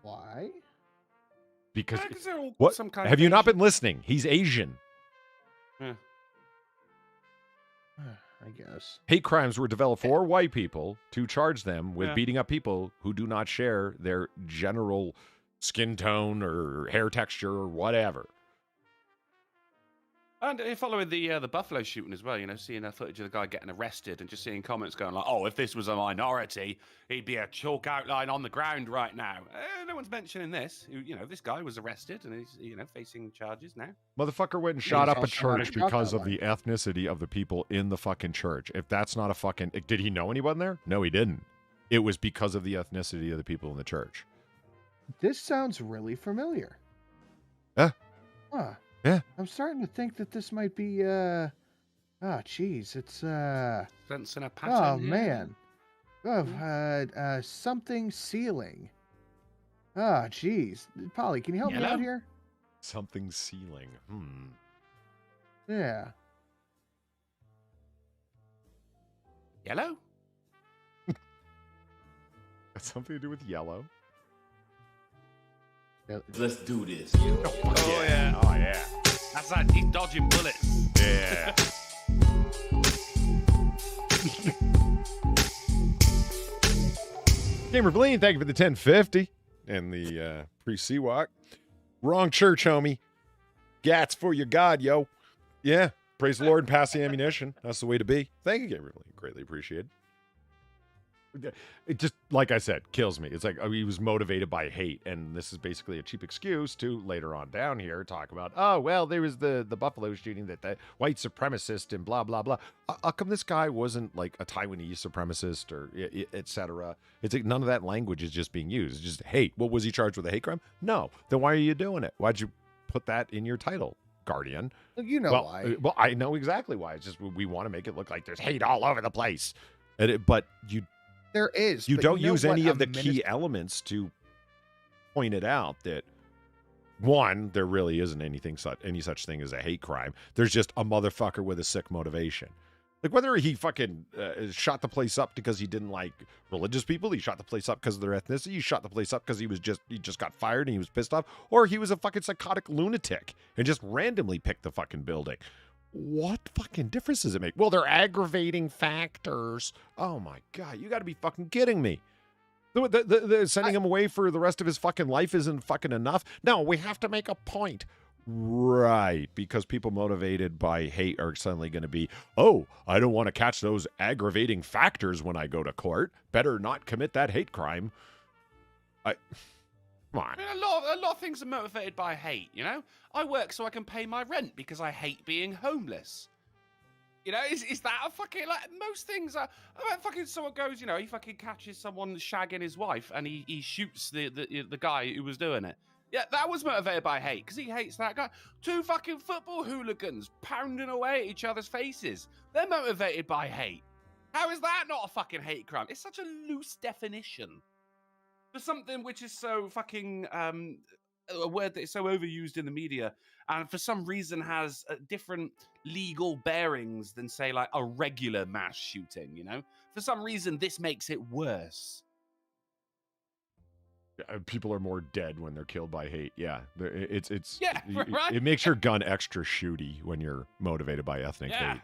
Why? Because Yeah, 'cause they're all what? some kind Have of you not Asian. been listening? He's Asian. Yeah. I guess. Hate crimes were developed for white people to charge them with Yeah. beating up people who do not share their general skin tone or hair texture or whatever. And following the Buffalo shooting as well, seeing footage of the guy getting arrested and just seeing comments going like, "Oh, if this was a minority, he'd be a chalk outline on the ground right now." No one's mentioning this. This guy was arrested and he's facing charges now. Motherfucker went and Yeah, shot he's up a also not a church drug because of ally. the ethnicity of the people in the fucking church. If that's not a fucking... Did he know anyone there? No, he didn't. It was because of the ethnicity of the people in the church. This sounds really familiar. Yeah. Huh. Yeah. I'm starting to think that this might be jeez, it's Sense in a pattern. oh yeah. man. Something ceiling. Oh jeez. Polly, can you help me Yellow? out here? Something ceiling. Yeah. Yellow? Got something to do with yellow. Let's do this. Oh yeah. Oh, yeah. That's like he's dodging bullets. Yeah. Gamer Bleen, thank you for the 1050 and the pre-Seawalk. Wrong church, homie. Gats for your God, yo. Yeah. Praise the Lord and pass the ammunition. That's the way to be. Thank you, Gamer Bleen. Greatly appreciated. It just, like I said, kills me. It's like he was motivated by hate, and this is basically a cheap excuse to later on down here talk about, oh, well, there was the Buffalo shooting that the white supremacist and blah, blah, blah. How come this guy wasn't like a Taiwanese supremacist or et cetera? It's like none of that language is just being used. It's just hate. What was he charged with, a hate crime? No. Then why are you doing it? Why'd you put that in your title, Guardian? You know why. Well, I know exactly why. It's just we want to make it look like there's hate all over the place. But you There is. You but don't know use what any a of the key elements to point it out that, one, there really isn't any such thing as a hate crime. There's just a motherfucker with a sick motivation. Like whether he fucking shot the place up because he didn't like religious people, he shot the place up because of their ethnicity, he shot the place up because he just got fired and he was pissed off, or he was a fucking psychotic lunatic and just randomly picked the fucking building. What fucking difference does it make? Well, they're aggravating factors. Oh my God, you got to be fucking kidding me. The sending him away for the rest of his fucking life isn't fucking enough. No, we have to make a point. Right, because people motivated by hate are suddenly going to be, oh, I don't want to catch those aggravating factors when I go to court. Better not commit that hate crime. Come on. I mean, a lot of things are motivated by hate, you know? I work so I can pay my rent because I hate being homeless. You know, is that a fucking, like, most things are, fucking someone goes, you know, he fucking catches someone shagging his wife and he shoots the guy who was doing it. Yeah, that was motivated by hate, because he hates that guy. 2 fucking football hooligans pounding away at each other's faces. They're motivated by hate. How is that not a fucking hate crime? It's such a loose definition for something which is so fucking, a word that is so overused in the media, and for some reason has different legal bearings than, say, like a regular mass shooting, you know? For some reason, this makes it worse. People are more dead when they're killed by hate. Yeah, it's yeah, right? It makes your gun extra shooty when you're motivated by ethnic hate.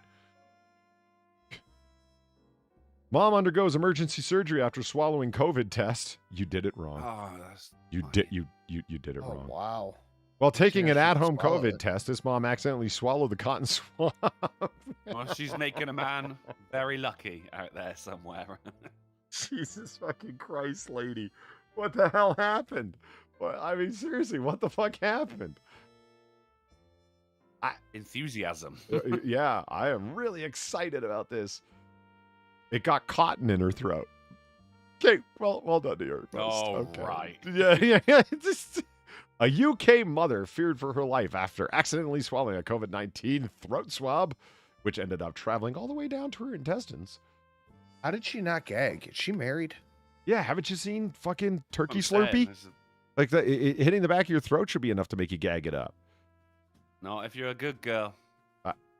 Mom undergoes emergency surgery after swallowing COVID test. You did it wrong. Oh, that's you did it wrong. Wow. While taking an She at-home swallowed COVID it. test, this mom accidentally swallowed the cotton swab. Well, she's making a man very lucky out there somewhere. Jesus fucking Christ, lady. What the hell happened? Well, I mean, seriously, what the fuck happened? Enthusiasm. Yeah, I am really excited about this. It got cotton in her throat. Okay, well done to her. Oh, okay. right. Yeah. A UK mother feared for her life after accidentally swallowing a COVID-19 throat swab, which ended up traveling all the way down to her intestines. How did she not gag? Is she married? Yeah, haven't you seen fucking turkey I'm saying, Slurpee? this is- Like hitting the back of your throat should be enough to make you gag it up. Not if you're a good girl.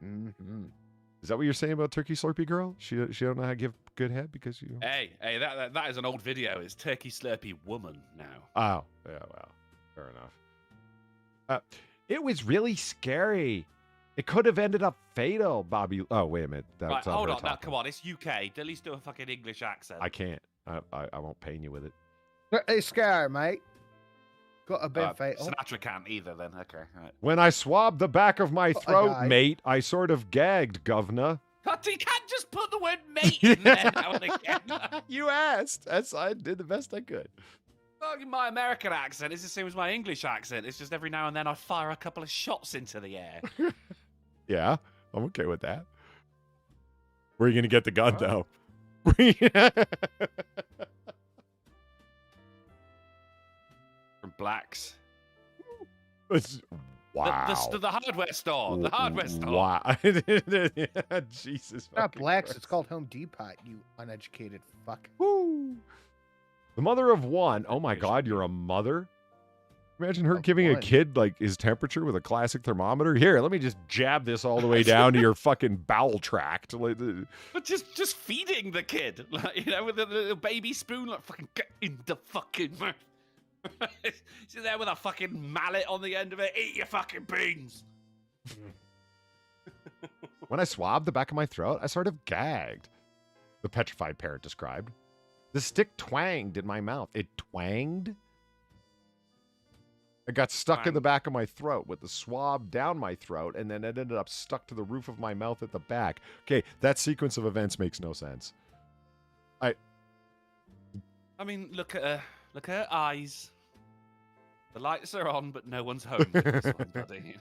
Is that what you're saying about turkey Slurpee girl? She don't know how to give good head because you. Hey, that is an old video. It's Turkey Slurpee woman now. Oh, yeah, well, fair enough. It was really scary. It could have ended up fatal, Bobby. Oh, wait a minute. Right, That's not hold her on. Now, talking. come on. It's UK. At least do a fucking English accent. I can't. I won't pain you with it. It's scary, mate. Got a bit fatal. Sinatra can't either, then. Okay, right. When I swabbed the back of my I throat, died. mate, I sort of gagged, governor. But you can't just put the word mate in there now and again. You asked. I did the best I could. Fucking my American accent is the same as my English accent. It's just every now and then I fire a couple of shots into the air. Yeah, I'm okay with that. Where are you going to get the gun, though? From Blacks. Wow. The hardware store. The hardware store. Wow. Jesus. Not fucking blacks. Christ. It's called Home Depot. You uneducated fuck. Woo. The mother of one. Oh my God, you're a mother? Imagine her Of giving a one. kid like his temperature with a classic thermometer. Here, let me just jab this all the way down to your fucking bowel tract. Like, But just feeding the kid, like, you know, with a little baby spoon, like fucking get in the fucking mouth. She's there with a fucking mallet on the end of it. Eat your fucking beans. When I swabbed the back of my throat, I sort of gagged. The petrified parent described. The stick twanged in my mouth. It twanged? It got stuck in the back of my throat with the swab down my throat, and then it ended up stuck to the roof of my mouth at the back. Okay, that sequence of events makes no sense. I mean, look at her. Look at her eyes. The lights are on, but no one's home. for this one, buddy.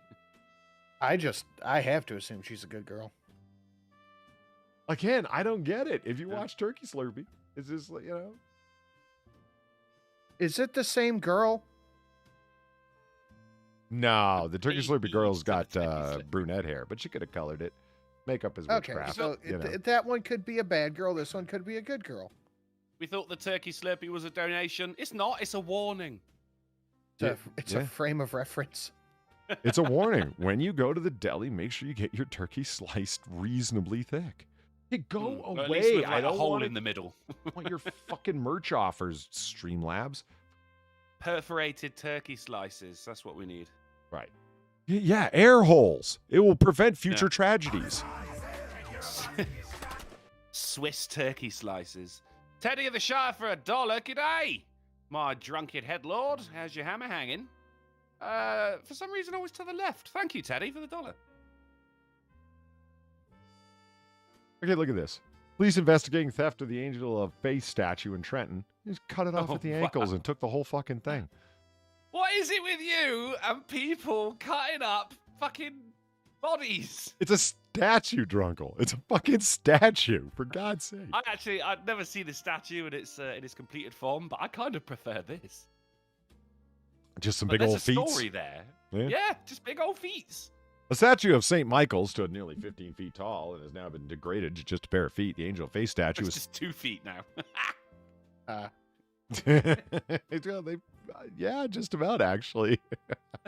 I have to assume she's a good girl. Again, I don't get it. If you watch Turkey Slurpee, it's just, you know. Is it the same girl? No, the Turkey Slurpee Baby girl's to the got Turkey Slurpee. brunette hair, but she could have colored it. Makeup is Okay, witchcraft. so you know. that one could be a bad girl. This one could be a good girl. We thought the Turkey Slurpee was a donation. It's not. It's a warning. It's a frame of reference. It's a warning. When you go to the deli, make sure you get your turkey sliced reasonably thick. Hey, go Or at away. least with, I like, a don't hole want in the middle. want your fucking merch offers, Streamlabs. Perforated turkey slices. That's what we need. Right. Yeah, air holes. It will prevent future tragedies. Swiss turkey slices. Teddy of the Shire for $1. G'day, my drunken headlord. How's your hammer hanging? For some reason, always to the left. Thank you, Teddy, for the $1. Okay, look at this. Police investigating theft of the Angel of Faith statue in Trenton. Just cut it off at the ankles and took the whole fucking thing. What is it with you and people cutting up fucking bodies? It's a statue, Drunkle. It's a fucking statue, for God's sake. I've never seen the statue in its completed form, but I kind of prefer this. Just some But big old there's feet. a story there. Yeah. Yeah, just big old feet. A statue of St. Michael stood nearly 15 feet tall and has now been degraded to just a pair of feet. The Angel of Faith statue It's is... just 2 feet now. Yeah, just about, actually.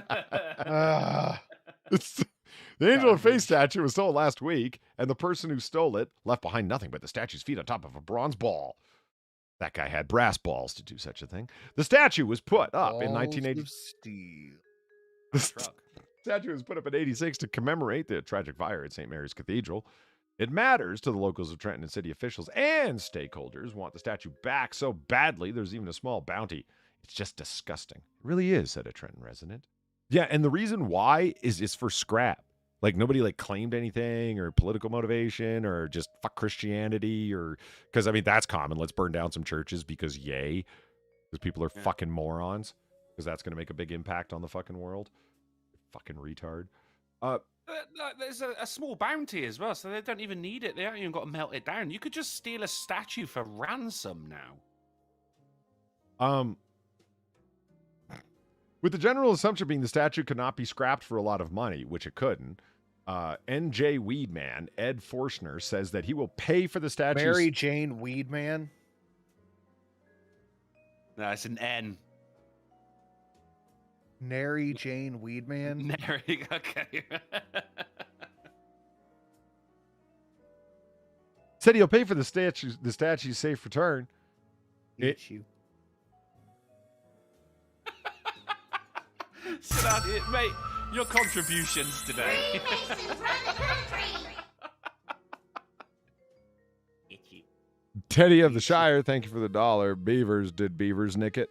The Angel of Faith statue was stolen last week, and the person who stole it left behind nothing but the statue's feet on top of a bronze ball. That guy had brass balls to do such a thing. The statue was put up in 1980. Steel. The statue was put up in 86 to commemorate the tragic fire at St. Mary's Cathedral. It matters to the locals of Trenton, and city officials and stakeholders want the statue back so badly there's even a small bounty. It's just disgusting. It really is, said a Trenton resident. Yeah, and the reason why is it's for scrap. Like, nobody claimed anything or political motivation or just fuck Christianity or... Because, I mean, that's common. Let's burn down some churches because yay. Because people are fucking morons. Because that's going to make a big impact on the fucking world. Fucking retard. There's a small bounty as well, so they don't even need it. They haven't even got to melt it down. You could just steal a statue for ransom now. With the general assumption being the statue could not be scrapped for a lot of money, which it couldn't, NJ Weedman, Ed Forstner, says that he will pay for the statue's... Mary Jane Weedman? No, it's an N. Mary Jane Weedman? Mary, okay. Said he'll pay for the statue's safe return. Eat you. Mate, your contributions today. Teddy of the Shire, thank you for the $1. Beavers, did beavers nick it?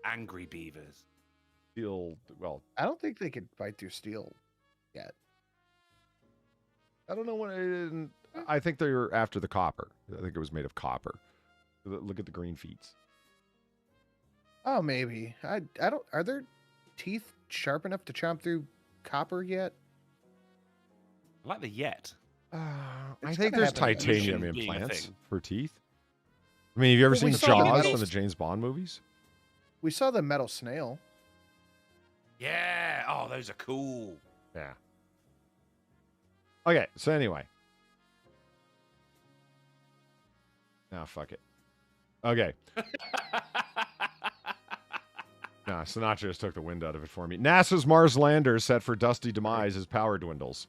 Angry beavers. Steel, well... I don't think they could fight through steel yet. I don't know when... I think they were after the copper. I think it was made of copper. Look at the green feet. Oh, maybe. I don't... Are their teeth sharp enough to chomp through copper yet? I like the yet. I think there's titanium implants for teeth. I mean, have you ever seen saw Jaws the from the James Bond movies? We saw the metal snail. Yeah. Oh, those are cool. Yeah. Okay, so anyway. Nah, fuck it. Okay. Nah, Sinatra just took the wind out of it for me. NASA's Mars lander set for dusty demise as power dwindles.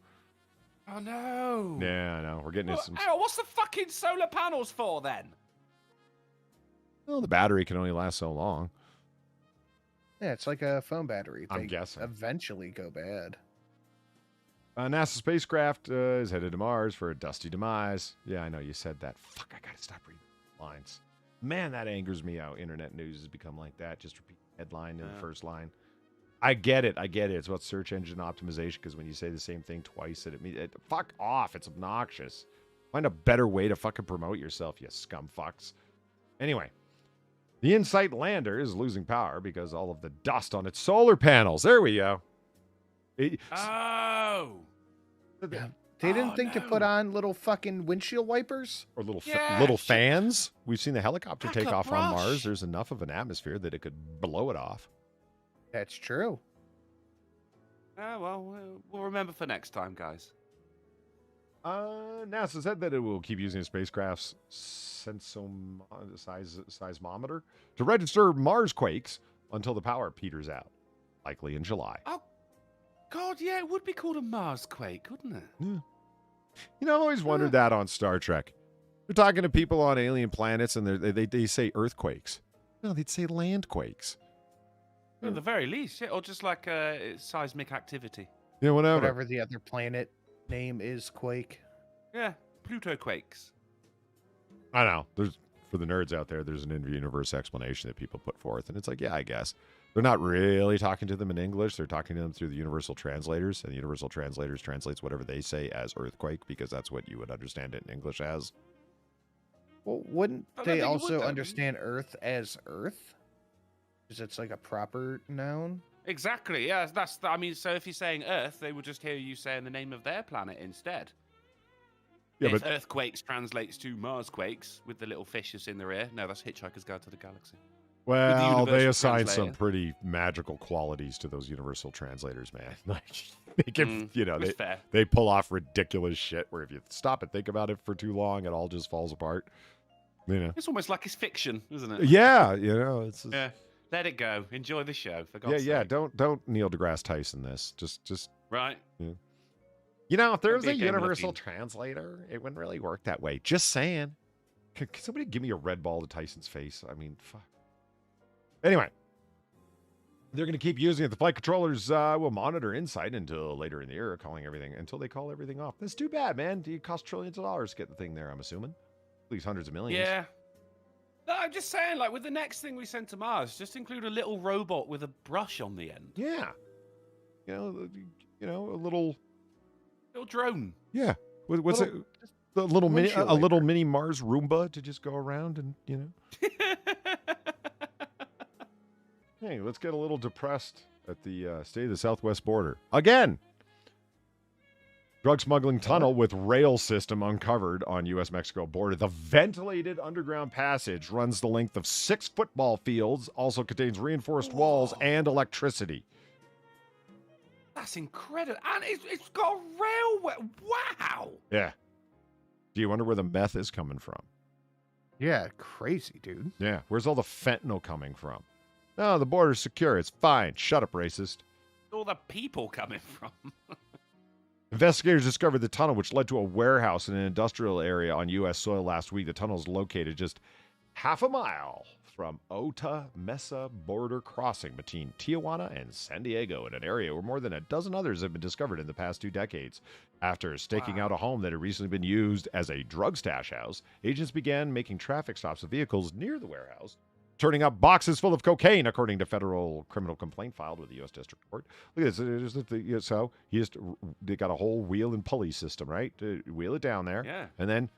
Oh, no. Yeah, I know. We're getting into some... What's the fucking solar panels for, then? Well, the battery can only last so long. Yeah, it's like a phone battery. I'm They guessing. eventually go bad. NASA spacecraft is headed to Mars for a dusty demise. Yeah, I know you said that. Fuck, I gotta stop reading lines. Man, that angers me how internet news has become like that. Just repeat the headline in the first line. I get it. It's about search engine optimization because when you say the same thing twice, fuck off. It's obnoxious. Find a better way to fucking promote yourself, you scum fucks. Anyway, the InSight lander is losing power because all of the dust on its solar panels. There we go. Oh. They didn't think to put on little fucking windshield wipers? Or little fans. We've seen the helicopter take off on Mars. There's enough of an atmosphere that it could blow it off. That's true. Well, we'll remember for next time, guys. NASA said that it will keep using a spacecraft's seismometer to register Mars quakes until the power peters out, likely in July. Oh, God, yeah, it would be called a Mars quake, wouldn't it? Yeah. You know, I've always wondered that on Star Trek. They're talking to people on alien planets, and they say earthquakes. No, they'd say landquakes. At the very least, yeah, or just like seismic activity. Yeah, Whatever the other planet name is, Quake. Yeah, Pluto quakes. I know. For the nerds out there, there's an in-universe explanation that people put forth, and it's like, yeah, I guess. They're not really talking to them in English. They're talking to them through the universal translators, and the universal translators translates whatever they say as earthquake, because that's what you would understand it in English as. Well, wouldn't they also understand Earth as Earth? Because it's like a proper noun? Exactly, yeah. I mean, so if you're saying Earth, they would just hear you saying the name of their planet instead. Yeah, if earthquakes translates to Marsquakes with the little fishes in their ear, no, that's Hitchhiker's Guide to the Galaxy. Well, they assign some pretty magical qualities to those universal translators, man. Like they can, they pull off ridiculous shit where if you stop and think about it for too long, it all just falls apart. You know, it's almost like it's fiction, isn't it? Yeah, it's just, yeah. Let it go. Enjoy the show. For God's yeah. sake. Don't Neil deGrasse Tyson this. Just right. Yeah. You know, if there was a universal translator, it wouldn't really work that way. Just saying. Can somebody give me a red ball to Tyson's face? I mean, fuck. Anyway, they're going to keep using it. The flight controllers will monitor insight until later in the year, until they call everything off. That's too bad, man. It costs trillions of dollars to get the thing there, I'm assuming. At least hundreds of millions. Yeah. No, I'm just saying, like, with the next thing we send to Mars, just include a little robot with a brush on the end. Yeah. You know, a little drone. Yeah. What's it? A little mini Mars Roomba to just go around and, Hey, let's get a little depressed at the state of the southwest border. Again! Drug smuggling tunnel with rail system uncovered on U.S.-Mexico border. The ventilated underground passage runs the length of 6 football fields, also contains reinforced walls and electricity. That's incredible. And it's got a railway. Wow. Yeah. Do you wonder where the meth is coming from? Yeah, crazy, dude. Yeah. Where's all the fentanyl coming from? No, the border's secure. It's fine. Shut up, racist. All the people coming from. Investigators discovered the tunnel, which led to a warehouse in an industrial area on U.S. soil last week. The tunnel is located just half a mile from Ota Mesa border crossing between Tijuana and San Diego, in an area where more than a dozen others have been discovered in the past 2 decades. After staking out a home that had recently been used as a drug stash house, agents began making traffic stops of vehicles near the warehouse, turning up boxes full of cocaine, according to federal criminal complaint filed with the U.S. District Court. Look at this. So they got a whole wheel and pulley system, right? To wheel it down there, and then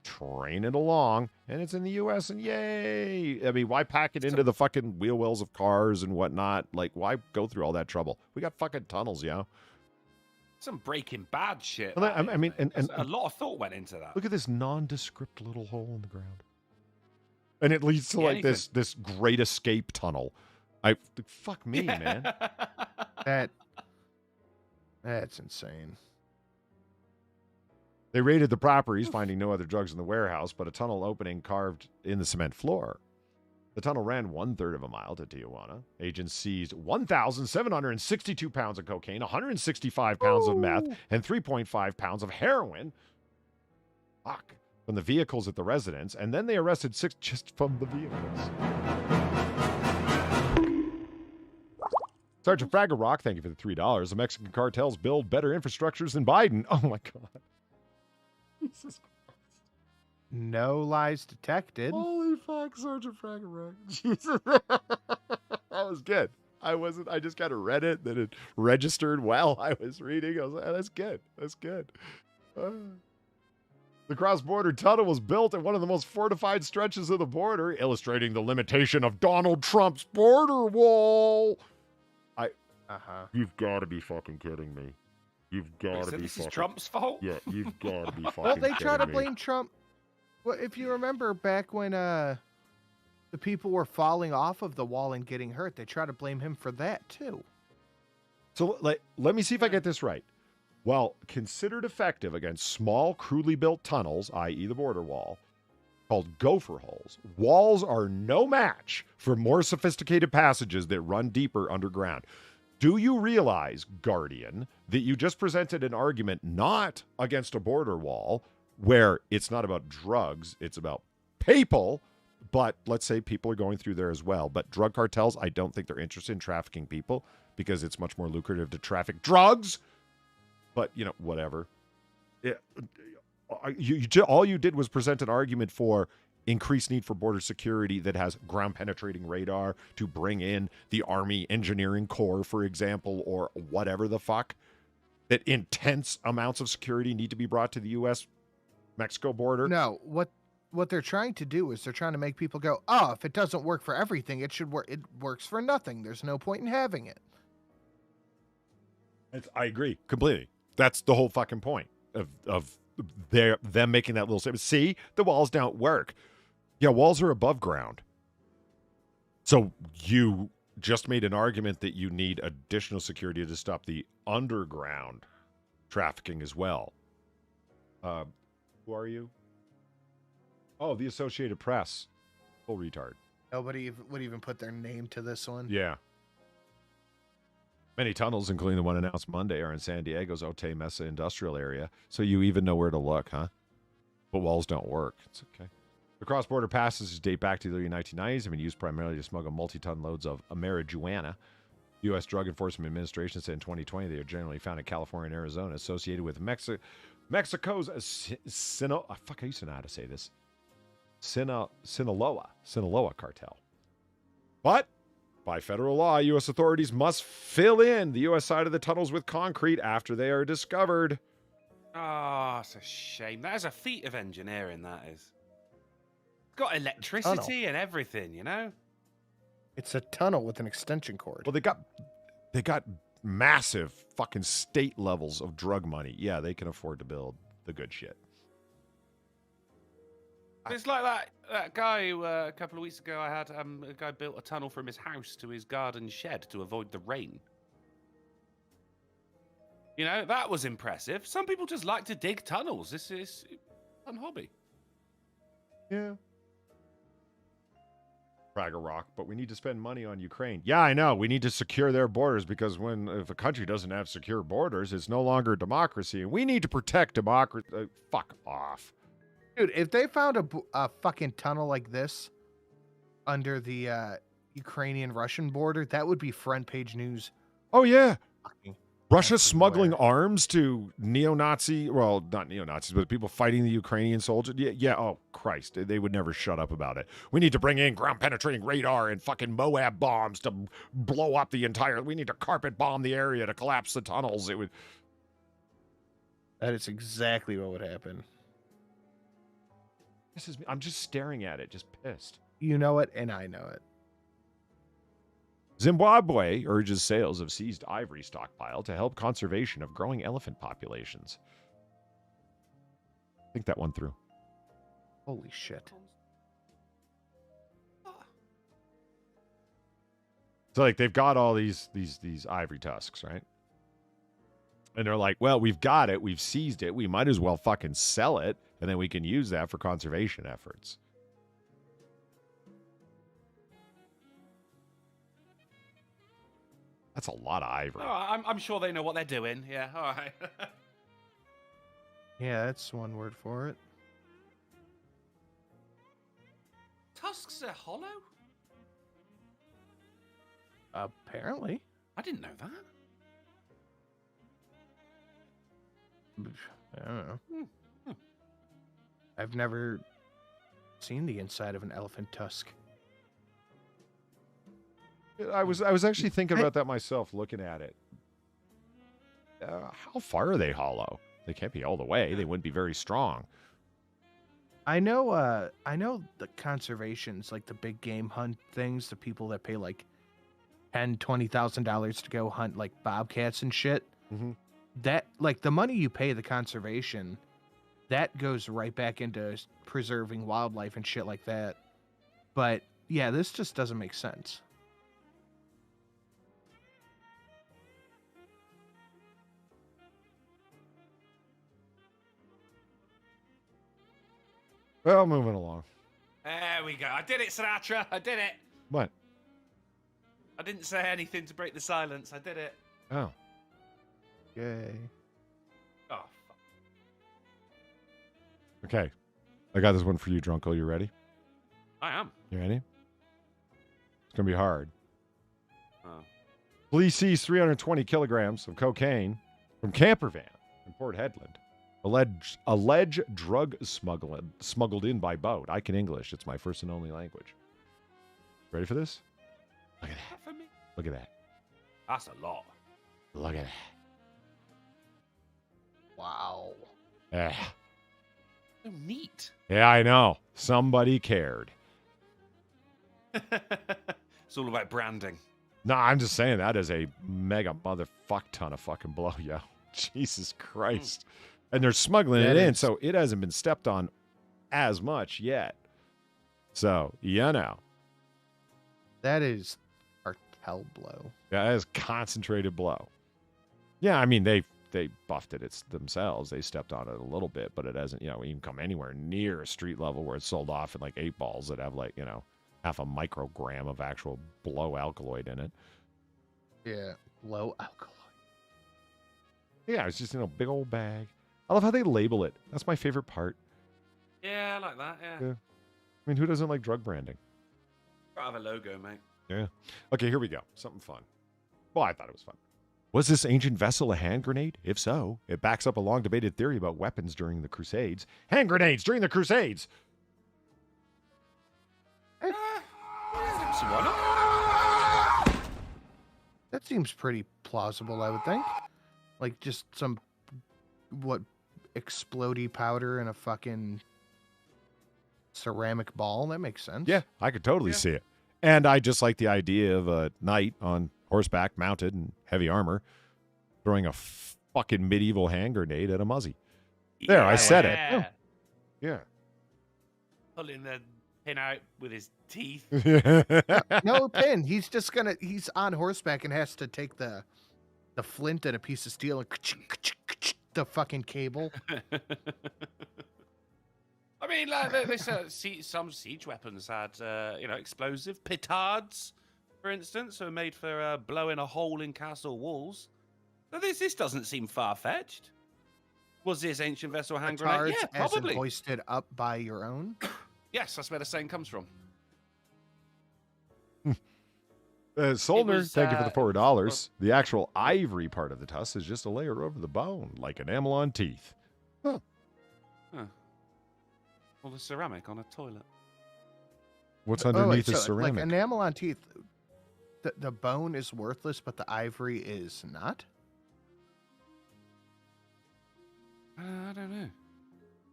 train it along, and it's in the U.S., and yay! I mean, why pack it into the fucking wheel wells of cars and whatnot? Like, why go through all that trouble? We got fucking tunnels, Some Breaking Bad shit. Well, I mean, and a lot of thought went into that. Look at this nondescript little hole in the ground. And it leads to like this Great Escape tunnel. Fuck me, man. That's insane. They raided the properties, finding no other drugs in the warehouse, but a tunnel opening carved in the cement floor. The tunnel ran 1/3 of a mile to Tijuana. Agents seized 1,762 pounds of cocaine, 165 pounds of meth, and 3.5 pounds of heroin. Fuck. From the vehicles at the residence, and then they arrested 6 just from the vehicles. Sergeant Fraggle Rock, thank you for the $3. The Mexican cartels build better infrastructures than Biden. Oh my God. Jesus Christ. No lies detected. Holy fuck, Sergeant Fraggle Rock. Jesus. That was good. I just kind of read it, then it registered while I was reading. I was like, oh, that's good. That's good. The cross-border tunnel was built at one of the most fortified stretches of the border, illustrating the limitation of Donald Trump's border wall. You've got to be fucking kidding me. You've got to be this fucking... is Trump's fault? Yeah, you've got to be fucking Well, they try to me. blame Trump. Well, if you remember back when the people were falling off of the wall and getting hurt, they try to blame him for that, too. So let me see if I get this right. While considered effective against small, crudely built tunnels, i.e. the border wall, called gopher holes, walls are no match for more sophisticated passages that run deeper underground. Do you realize, Guardian, that you just presented an argument not against a border wall where it's not about drugs, it's about people, but let's say people are going through there as well. But drug cartels, I don't think they're interested in trafficking people because it's much more lucrative to traffic drugs. But, you know, whatever. All you did was present an argument for increased need for border security that has ground penetrating radar to bring in the Army Engineering Corps, for example, or whatever the fuck. That intense amounts of security need to be brought to the U.S.-Mexico border. No, what they're trying to do is they're trying to make people go, oh, if it doesn't work for everything, it should work. It works for nothing. There's no point in having it. I agree completely. That's the whole fucking point of them making that little statement. See, the walls don't work. Yeah, walls are above ground. So you just made an argument that you need additional security to stop the underground trafficking as well. Who are you? Oh, the Associated Press. Full retard. Nobody would even put their name to this one. Yeah. Many tunnels, including the one announced Monday, are in San Diego's Otay Mesa industrial area, so you even know where to look, huh? But walls don't work. It's okay. The cross-border passes date back to the early 1990s and have been used primarily to smuggle multi-ton loads of marijuana. U.S. Drug Enforcement Administration said in 2020 they are generally found in California and Arizona associated with Mexico's I used to know how to say this. Sinaloa cartel. But by federal law, U.S. authorities must fill in the U.S. side of the tunnels with concrete after they are discovered. Oh, it's a shame. That is a feat of engineering, that is. It's got electricity and everything, you know? It's a tunnel with an extension cord. Well, they got massive fucking state levels of drug money. Yeah, they can afford to build the good shit. It's like that guy who, a couple of weeks ago I had a guy built a tunnel from his house to his garden shed to avoid the rain. You know, that was impressive. Some people just like to dig tunnels. This is a fun hobby. Yeah. Fraggle Rock, but we need to spend money on Ukraine. Yeah, I know. We need to secure their borders because if a country doesn't have secure borders, it's no longer a democracy. And we need to protect democracy. Fuck off. Dude, if they found a fucking tunnel like this under the Ukrainian-Russian border, that would be front page news. Oh, yeah. Russia's smuggling arms to neo-Nazi, well, not neo-Nazis, but people fighting the Ukrainian soldiers. Yeah. Oh, Christ. They would never shut up about it. We need to bring in ground-penetrating radar and fucking Moab bombs to blow up the entire... We need to carpet bomb the area to collapse the tunnels. It would... That is exactly what would happen. I'm just staring at it, just pissed. You know it, and I know it. Zimbabwe urges sales of seized ivory stockpile to help conservation of growing elephant populations. Think that one through. Holy shit. So, like, they've got all these ivory tusks, right? And they're like, well, we've got it. We've seized it. We might as well fucking sell it, and then we can use that for conservation efforts. That's a lot of ivory. Oh, I'm sure they know what they're doing. Yeah, all right. Yeah, that's one word for it. Tusks are hollow? Apparently. I didn't know that. I don't know. I've never seen the inside of an elephant tusk. I was actually thinking about that myself, looking at it. How far are they hollow? They can't be all the way. They wouldn't be very strong. I know the conservations, like the big game hunt things, the people that pay like $10,000-$20,000 to go hunt like bobcats and shit. Mm-hmm. That, like, the money you pay the conservation, that goes right back into preserving wildlife and shit like that. But yeah, this just doesn't make sense. Well, moving along. There we go. I did it, Sinatra. I did it. What? I didn't say anything to break the silence. I did it. Oh. Yay. Oh, fuck. Okay. I got this one for you, Drunkle. You ready? I am. You ready? It's going to be hard. Oh. Police seize 320 kilograms of cocaine from camper van in Port Hedland. Alleged drug smuggled in by boat. I can English. It's my first and only language. Ready for this? Look at that. For me? Look at that. That's a lot. Look at that. Wow. Yeah. So neat. Yeah, I know. Somebody cared. It's all about branding. No, I'm just saying that is a mega motherfuck ton of fucking blow, yo. Jesus Christ. And they're smuggling it in, so it hasn't been stepped on as much yet. So, you know. That is cartel blow. Yeah, that is concentrated blow. Yeah, I mean, they buffed it themselves. They stepped on it a little bit, but it hasn't, even come anywhere near a street level where it's sold off in like 8 balls that have like, half a microgram of actual blow alkaloid in it. Yeah, low alkaloid. Yeah, it's just in a big old bag. I love how they label it. That's my favorite part. Yeah, I like that, yeah. I mean, who doesn't like drug branding? Gotta have a logo, mate. Yeah. Okay, here we go. Something fun. Well, I thought it was fun. Was this ancient vessel a hand grenade? If so, it backs up a long debated theory about weapons during the Crusades. Hand grenades during the Crusades! That seems pretty plausible, I would think. Like just some, explodey powder in a fucking ceramic ball. That makes sense. Yeah, I could totally see it. And I just like the idea of a knight on horseback, mounted in heavy armor, throwing a fucking medieval hand grenade at a muzzy. There, I said it. Yeah. Pulling the pin out with his teeth. No pin. He's on horseback and has to take the flint and a piece of steel and the fucking cable. I mean, like, some siege weapons had, explosive petards, for instance, are made for blowing a hole in castle walls. So this doesn't seem far-fetched. Was this ancient vessel hand grenade? Yeah, probably. As in hoisted up by your own? Yes, that's where the saying comes from. Solner, thank you for the $4. The actual ivory part of the tusk is just a layer over the bone, like enamel on teeth. Huh. Well, the ceramic on a toilet. What's underneath the ceramic? Like enamel on teeth, the bone is worthless, but the ivory is not? I don't know.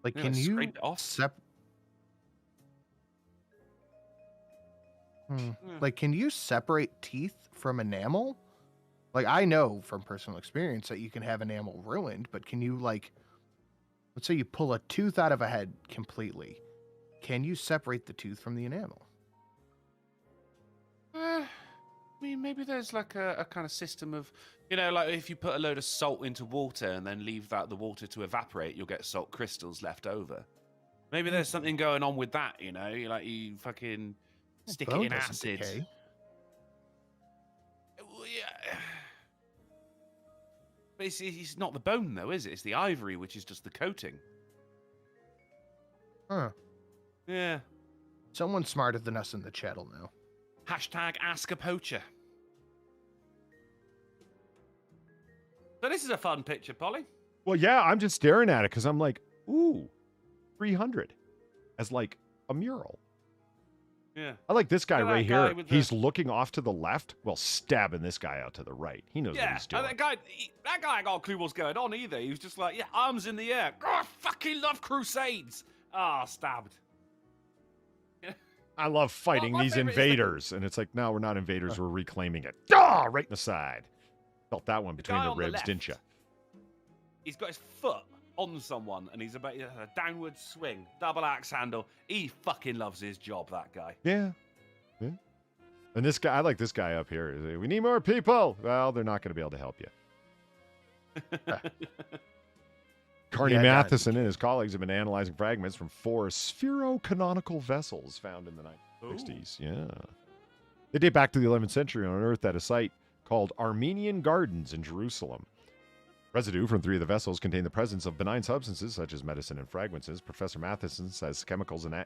Like, can you scrape it off? Like, can you separate teeth from enamel? Like, I know from personal experience that you can have enamel ruined, but can you, like, let's say you pull a tooth out of a head completely. Can you separate the tooth from the enamel? I mean, maybe there's like a kind of system of, like if you put a load of salt into water and then leave the water to evaporate, you'll get salt crystals left over. Maybe there's something going on with that, you fucking stick it in acid. Decay. Well, yeah. But it's not the bone, though, is it? It's the ivory, which is just the coating. Huh. Yeah. Someone smarter than us in the chat will know. Hashtag ask a poacher. So this is a fun picture, Polly. Well, yeah, I'm just staring at it because I'm like, ooh, 300 as like a mural. Yeah. I like this guy right here. He's the... looking off to the left while stabbing this guy out to the right. He knows what he's doing. That guy ain't got a clue what's going on either. He was just like, arms in the air. Oh, I fucking love Crusades. Stabbed. I love fighting these invaders. And it's like, no, we're not invaders. We're reclaiming it. Right in the side. Felt that one between the ribs, didn't you? He's got his foot on someone, and he's about a downward swing, double axe handle. He fucking loves his job, that guy. Yeah. And this guy, I like this guy up here. We need more people. Well, they're not going to be able to help you. Carney Matheson and his colleagues have been analyzing fragments from 4 spherocanonical vessels found in the 1960s. Yeah. They date back to the 11th century and were unearthed at a site called Armenian Gardens in Jerusalem. Residue from 3 of the vessels contained the presence of benign substances such as medicine and fragrances. Professor Matheson says chemicals and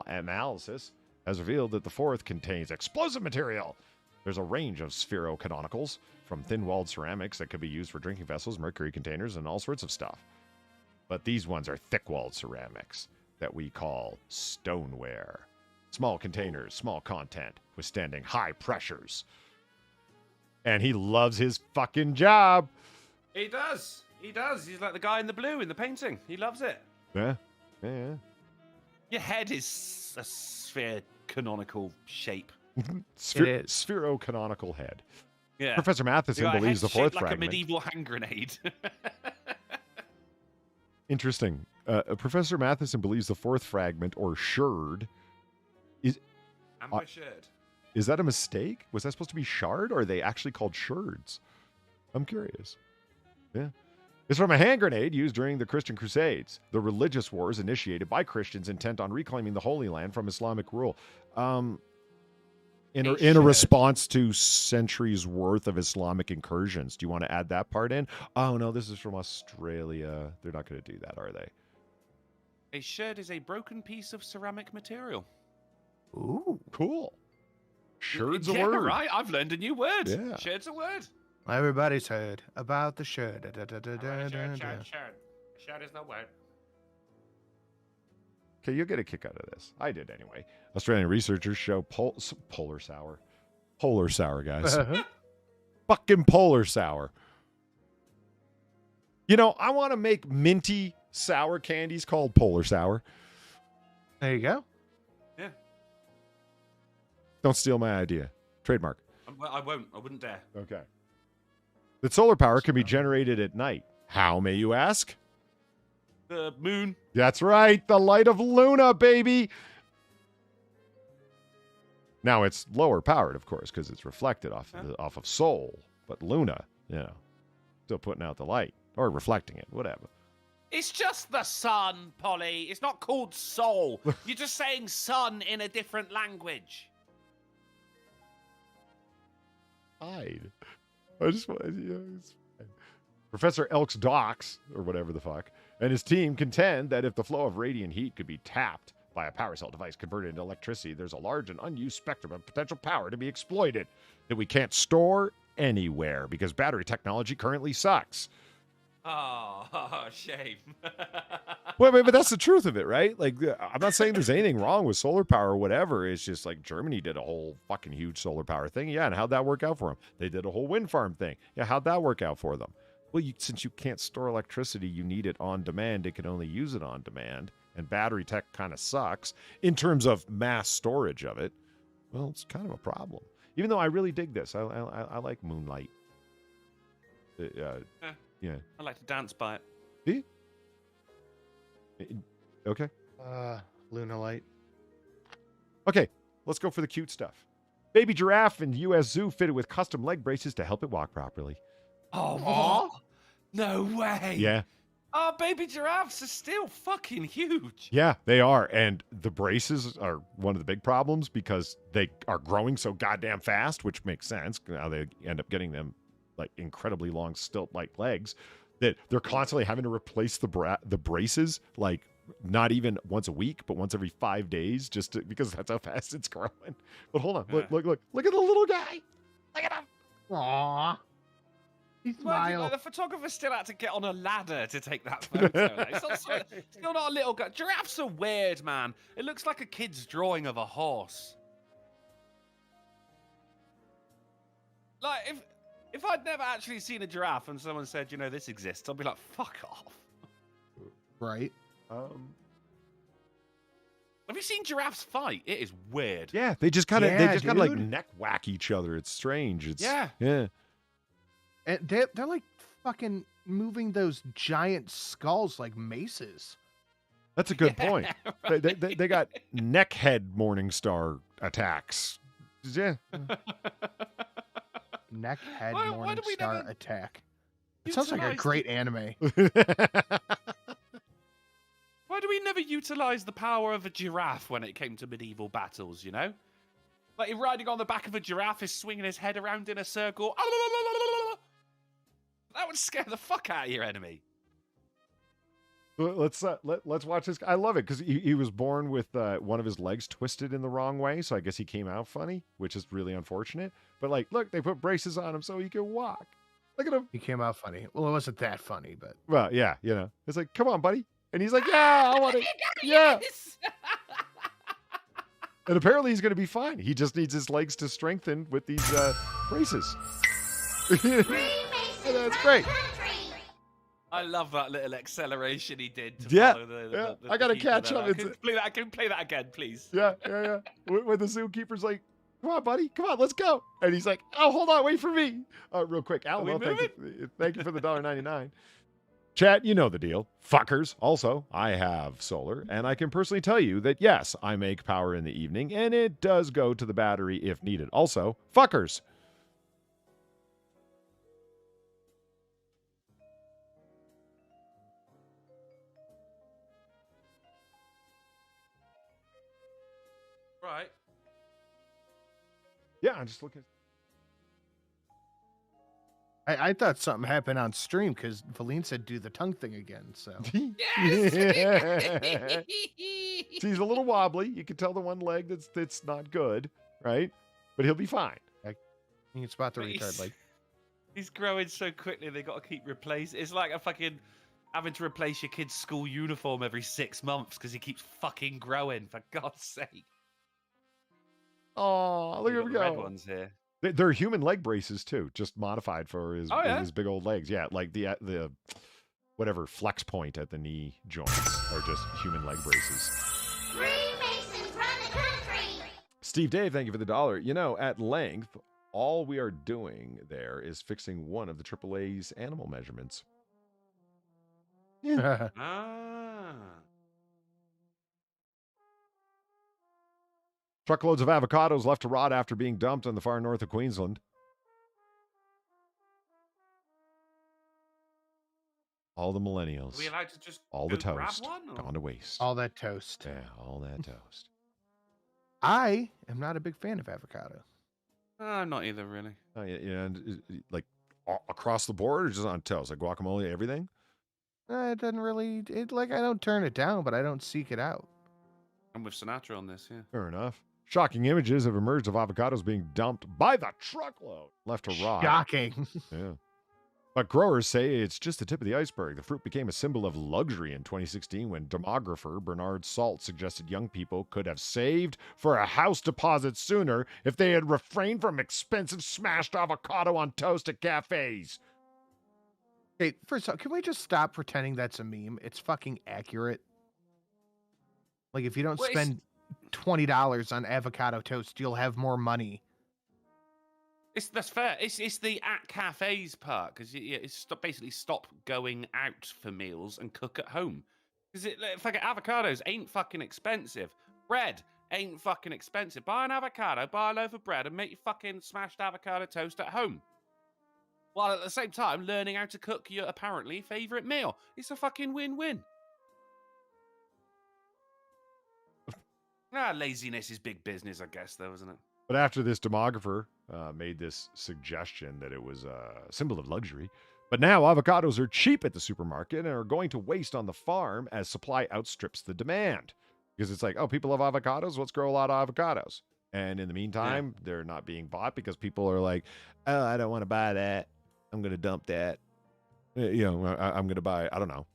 analysis has revealed that the 4th contains explosive material. There's a range of spherocanonicals, from thin-walled ceramics that could be used for drinking vessels, mercury containers, and all sorts of stuff. But these ones are thick-walled ceramics that we call stoneware. Small containers, small content, withstanding high pressures. And he loves his fucking job. He does. He does. He's like the guy in the blue in the painting. He loves it. Yeah. Yeah. Your head is a sphere canonical shape. Spherocanonical head. Yeah. Professor Matheson believes the 4th like fragment. a medieval hand grenade. Interesting. Professor Matheson believes the 4th fragment, or sherd, is... Ambushed. Is that a mistake? Was that supposed to be shard, or are they actually called sherds? I'm curious. Yeah. It's from a hand grenade used during the Christian Crusades, the religious wars initiated by Christians intent on reclaiming the Holy Land from Islamic rule. In a response to centuries worth of Islamic incursions. Do you want to add that part in? Oh, no, this is from Australia. They're not going to do that, are they? A sherd is a broken piece of ceramic material. Ooh, cool. Sherd's a yeah, word. Right, I've learned a new word. Yeah. Sherd's a word. Everybody's heard about the sherd. Sherd is the word. Okay, you'll get a kick out of this. I did anyway. Australian researchers show polar sour. Polar sour, guys. Fucking polar sour. You know, I want to make minty sour candies called polar sour. There you go. Yeah. Don't steal my idea. Trademark. I won't. I wouldn't dare. Okay. That solar power can be generated at night. How, may you ask? The moon. That's right. The light of Luna, baby. Now, it's lower powered, of course, because it's reflected off of Sol. But Luna, still putting out the light. Or reflecting it, whatever. It's just the sun, Polly. It's not called Sol. You're just saying sun in a different language. Hide. I just want, it's fine. Professor Elks Docks, or whatever the fuck, and his team contend that if the flow of radiant heat could be tapped by a power cell device converted into electricity, there's a large and unused spectrum of potential power to be exploited that we can't store anywhere because battery technology currently sucks. Oh, shame. Well, but that's the truth of it, right? Like, I'm not saying there's anything wrong with solar power or whatever. It's just like Germany did a whole fucking huge solar power thing. Yeah, and how'd that work out for them? They did a whole wind farm thing. Yeah, how'd that work out for them? Well, since you can't store electricity, you need it on demand. It can only use it on demand. And battery tech kind of sucks in terms of mass storage of it. Well, it's kind of a problem. Even though I really dig this. I like Moonlight. Yeah. I like to dance by it. See? Okay. Luna Light. Okay, let's go for the cute stuff. Baby giraffe in U.S. zoo fitted with custom leg braces to help it walk properly. Oh, what? No way. Yeah. Oh, baby giraffes are still fucking huge. Yeah, they are. And the braces are one of the big problems because they are growing so goddamn fast, which makes sense. Now they end up getting them like incredibly long stilt-like legs that they're constantly having to replace the braces, like not even once a week, but once every 5 days, because that's how fast it's growing. But hold on, look at the little guy. Look at him. Aww. He smiled. The photographer still had to get on a ladder to take that photo. It's still not a little guy. Giraffes are weird, man. It looks like a kid's drawing of a horse. Like, if I'd never actually seen a giraffe and someone said, this exists, I'd be like, fuck off. Right. Have you seen giraffes fight? It is weird. Yeah, they just kind of like dude. neck whack each other. It's strange. Yeah. And they're like fucking moving those giant skulls like maces. That's a good point. Right. They got neck head Morningstar attacks. Yeah. Neck head Why do we Morningstar never attack. It sounds like a great anime. Why do we never utilize the power of a giraffe when it came to medieval battles, Like you're riding on the back of a giraffe, is swinging his head around in a circle. That would scare the fuck out of your enemy. Let's watch this. I love it because he was born with one of his legs twisted in the wrong way, so I guess he came out funny, which is really unfortunate. But like, look, they put braces on him so he can walk. Look at him. He came out funny. Well, it wasn't that funny, but Well, yeah, you know, it's like, come on, buddy, and he's like, yeah, I want it, yeah. And apparently he's going to be fine. He just needs his legs to strengthen with these braces. That's great. I love that little acceleration he did. To Yeah, follow the I gotta keeper catch there. up. Can you play that again, please? Yeah. When the zookeeper's like, come on, buddy, come on, let's go. And he's like, oh, hold on, wait for me. Real quick, Alamo, thank you for the $1.99. Chat, you know the deal. Fuckers. Also, I have solar, and I can personally tell you that, yes, I make power in the evening, and it does go to the battery if needed. Also, fuckers. Right. Yeah, I'm just looking. I thought something happened on stream because Valine said do the tongue thing again. So Yes! He's a little wobbly. You can tell the one leg that's not good, right? But he'll be fine. you can spot the But retard leg. He's growing so quickly, they got to keep replacing. It's like a fucking having to replace your kid's school uniform every 6 months because he keeps fucking growing, for God's sake. Oh, look You at him got the red go. ones here. They're human leg braces too, just modified for his, Oh, yeah? his big old legs. Yeah, like the whatever flex point at the knee joints are just human leg braces. Freemasons run the country! Steve Dave, thank you for the $1. You know, at length, all we are doing there is fixing one of the AAA's animal measurements. Yeah. Ah. Truckloads of avocados left to rot after being dumped in the far north of Queensland. All the millennials. Are we allowed to just All go the grab toast one, or- gone to waste. All that toast. Yeah, all that toast. I am not a big fan of avocado. Not either, really. Oh, yeah, and like across the board or just on toast? Like guacamole, everything? It doesn't really. I don't turn it down, but I don't seek it out. I'm with Sinatra on this, yeah. Fair enough. Shocking images have emerged of avocados being dumped by the truckload, left to rot. Shocking. Yeah. But growers say it's just the tip of the iceberg. The fruit became a symbol of luxury in 2016 when demographer Bernard Salt suggested young people could have saved for a house deposit sooner if they had refrained from expensive smashed avocado on toast at cafes. Okay, first off, can we just stop pretending that's a meme? It's fucking accurate. Like, if you don't Well, it's- spend $20 on avocado toast, you'll have more money. That's fair. It's the at cafes part because it's basically stop going out for meals and cook at home. Because fucking avocados ain't fucking expensive. Bread ain't fucking expensive. Buy an avocado, buy a loaf of bread, and make your fucking smashed avocado toast at home. While at the same time learning how to cook your apparently favorite meal. It's a fucking win-win. Laziness is big business, I guess, though, isn't it? But after this demographer made this suggestion that it was a symbol of luxury, but now avocados are cheap at the supermarket and are going to waste on the farm as supply outstrips the demand. Because it's like, oh, people love avocados, let's grow a lot of avocados. And in the meantime, they're not being bought because people are like, oh, I don't want to buy that. I'm going to dump that. I'm going to buy, I don't know,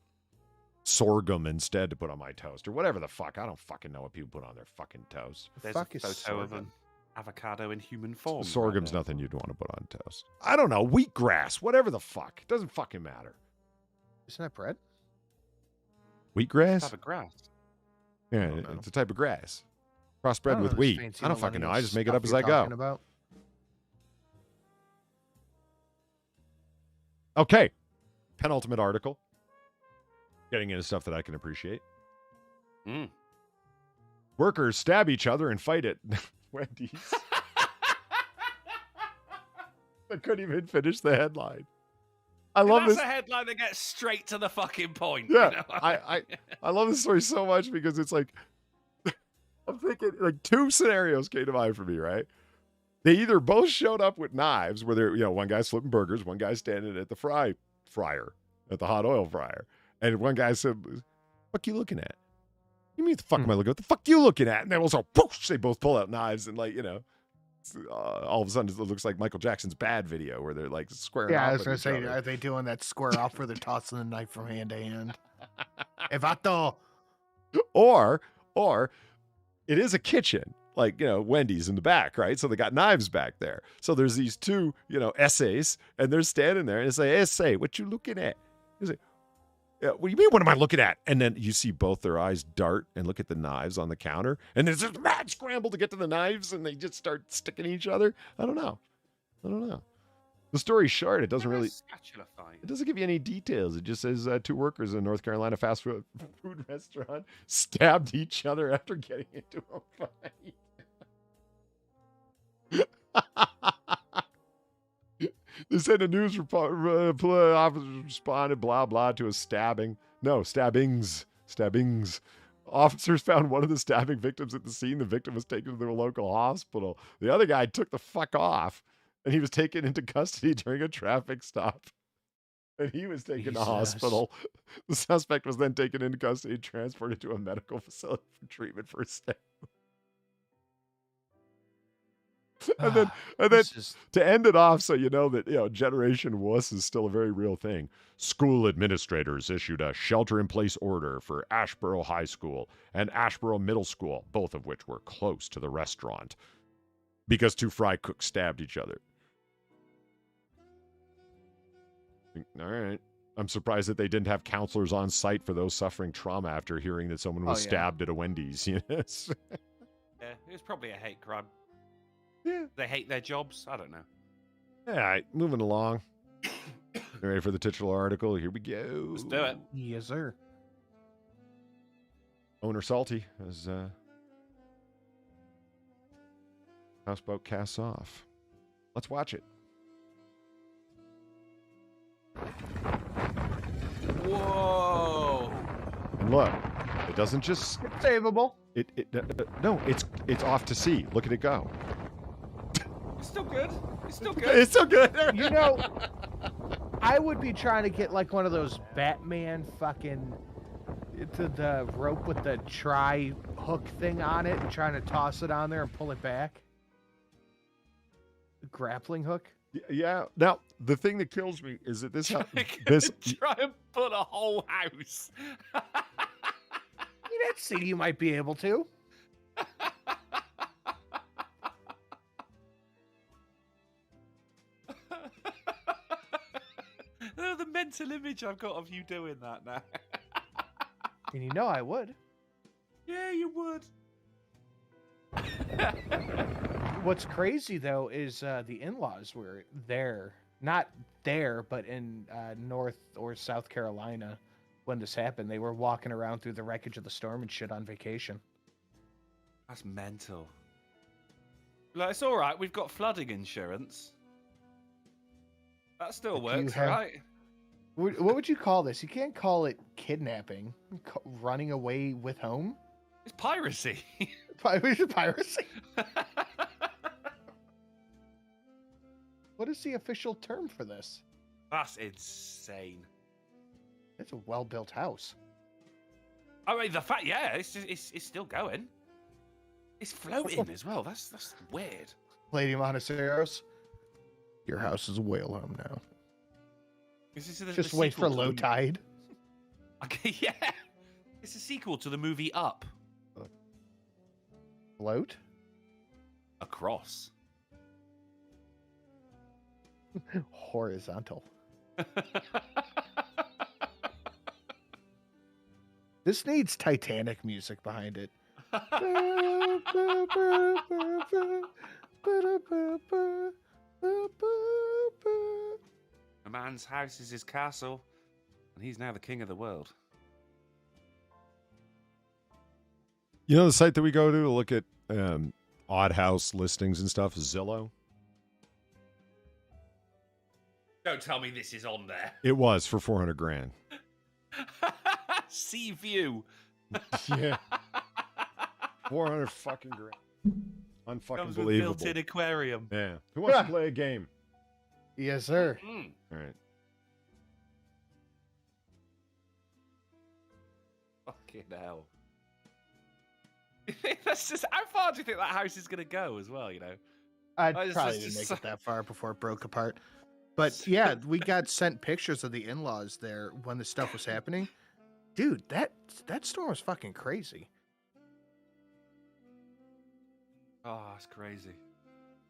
sorghum instead to put on my toast or whatever the fuck. I don't fucking know what people put on their fucking toast. There's fuck a is photo of sorghum? an avocado in human form. Sorghum's right there. nothing you'd want to put on toast. I don't know. Wheatgrass, whatever the fuck. It doesn't fucking matter. Isn't that bread? Wheatgrass? Type of grass. Yeah, don't know. it's a type of grass. Crossbred I don't know with this wheat. fancy I don't fucking know. millennial I just make it up stuff as I you're talking go. about. Okay. Penultimate article. Getting into stuff that I can appreciate. Mm. Workers stab each other and fight at Wendy's. I couldn't even finish the headline. I love That's this. a headline that gets straight to the fucking point. Yeah, you know? I love this story so much because it's like I'm thinking like two scenarios came to mind for me, right? They either both showed up with knives where they're, one guy's flipping burgers, one guy's standing at the fryer, at the hot oil fryer. And one guy said, "Fuck you looking at?" You mean the fuck am I looking at? The fuck you looking at? And then also, poosh, they both pull out knives and all of a sudden it looks like Michael Jackson's Bad video where they're like squaring off. Yeah, I was with gonna each say, other. are they doing that square off where they're tossing the knife from hand to hand? Evato. Or it is a kitchen, like, Wendy's in the back, right? So they got knives back there. So there's these two, essays, and they're standing there and it's like, "Essay, what you looking at?" He's like, "Yeah, what do you mean, what am I looking at?" And then you see both their eyes dart and look at the knives on the counter. And there's this mad scramble to get to the knives and they just start sticking each other. I don't know. The story's short. It doesn't really... Spatula fight. It doesn't give you any details. It just says two workers in a North Carolina fast food restaurant stabbed each other after getting into a fight. They said a news officer responded, blah, blah, to a stabbing. No, stabbings. Officers found one of the stabbing victims at the scene. The victim was taken to the local hospital. The other guy took the fuck off, and he was taken into custody during a traffic stop. And he was taken to hospital. The suspect was then taken into custody and transported to a medical facility for treatment for a stab. And then to end it off, so you know that Generation Wuss is still a very real thing. School administrators issued a shelter-in-place order for Ashboro High School and Ashboro Middle School, both of which were close to the restaurant, because two fry cooks stabbed each other. All right. I'm surprised that they didn't have counselors on site for those suffering trauma after hearing that someone was stabbed at a Wendy's. Yeah, it was probably a hate crime. Yeah. They hate their jobs. I don't know. All right, moving along. Ready for the titular article? Here we go. Let's do it. Yes, sir. Owner Salty as houseboat casts off. Let's watch it. Whoa! And look, it doesn't just It's savable. no, it's off to sea. Look at it go. It's still good. It's still good. It's still good. I would be trying to get like one of those Batman fucking to the rope with the hook thing on it and trying to toss it on there and pull it back. Grappling hook. Yeah. Now the thing that kills me is that Try and pull a whole house. Let's see, you might be able to. The mental image I've got of you doing that now. And I would. Yeah, you would. What's crazy though is the in-laws were there, not there, but in North or South Carolina when this happened. They were walking around through the wreckage of the storm and shit on vacation. That's mental. Like, it's all right. We've got flooding insurance. That still works, right? What would you call this? You can't call it kidnapping. Running away with home? It's piracy. Piracy? What is the official term for this? That's insane. It's a well-built house. I mean, the fact, it's still going. It's floating as well. That's weird. Lady Monteceros, your house is a whale home now. Just wait for low tide. Okay, yeah. It's a sequel to the movie Up. Float? Across. Horizontal. This needs Titanic music behind it. A man's house is his castle, and he's now the king of the world. You know the site that we go to look at odd house listings and stuff is Zillow? Don't tell me this is on there. It was for $400,000. Sea View. Yeah. 400 fucking grand. Unfucking Comes with believable. built-in aquarium. Yeah. Who wants to play a game? Yes, sir. All right. Fucking hell. That's just how far do you think that house is going to go as well? You know, I it's probably just didn't make so- it that far before it broke apart. But yeah, we got sent pictures of the in-laws there when the stuff was happening. Dude, that storm was fucking crazy. Oh, that's crazy.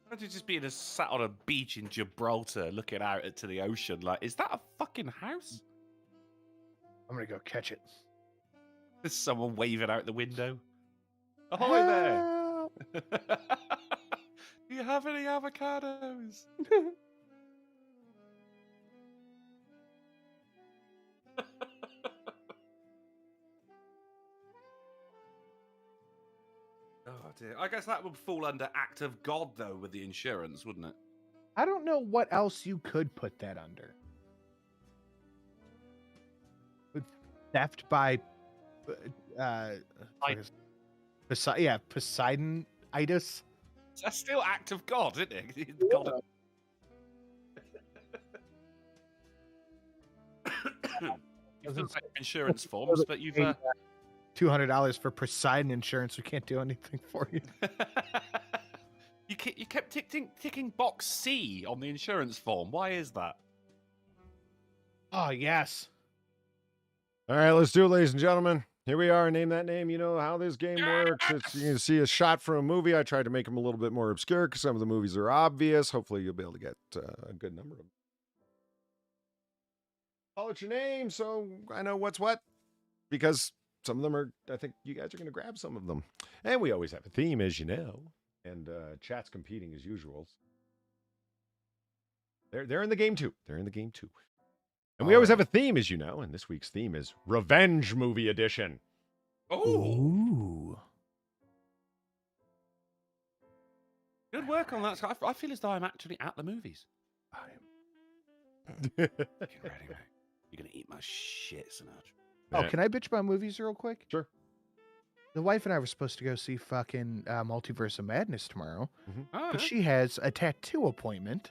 Imagine just being sat on a beach in Gibraltar looking out to the ocean. Like, is that a fucking house? I'm gonna go catch it. There's someone waving out the window. Ahoy there! Do you have any avocados? Oh dear. I guess that would fall under act of God, though, with the insurance, wouldn't it? I don't know what else you could put that under. Theft by, Poseidon-itis. That's still act of God, isn't it? It's God. You've done like insurance forms, but you've $200 for Poseidon insurance. We can't do anything for you. you kept ticking box C on the insurance form. Why is that? Oh yes. All right, let's do it, ladies and gentlemen. Here we are. Name that name. You know how this game works. It's, you can see a shot from a movie. I tried to make them a little bit more obscure because some of the movies are obvious. Hopefully, you'll be able to get a good number of them. Call it your name so I know what's what, because some of them are, I think you guys are going to grab some of them. And we always have a theme, as you know, and chat's competing as usual. They're in the game too. They're in the game too. And we always have a theme, as you know, and this week's theme is Revenge Movie Edition. Ooh. Good work on that. Scott. I feel as though I'm actually at the movies. Get ready, mate. You're going to eat my shit, Sinatra. Oh, can I bitch about movies real quick? Sure. The wife and I were supposed to go see fucking Multiverse of Madness tomorrow, Oh, but yeah. she has a tattoo appointment,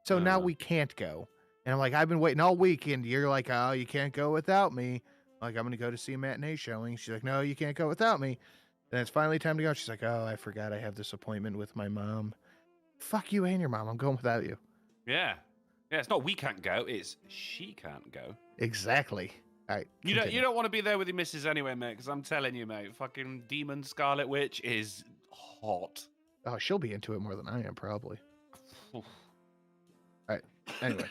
so now we can't go. And I'm like, I've been waiting all week, and you're like, oh, you can't go without me. Like, I'm going to go to see a matinee showing. She's like, no, you can't go without me. Then it's finally time to go. She's like, oh, I forgot I have this appointment with my mom. Fuck you and your mom. I'm going without you. Yeah. Yeah, it's not we can't go, it's she can't go. Exactly. All right. You continue. don't want to be there with your missus anyway, mate, because I'm telling you, mate, fucking Demon Scarlet Witch is hot. Oh, she'll be into it more than I am, probably. All right. Anyway.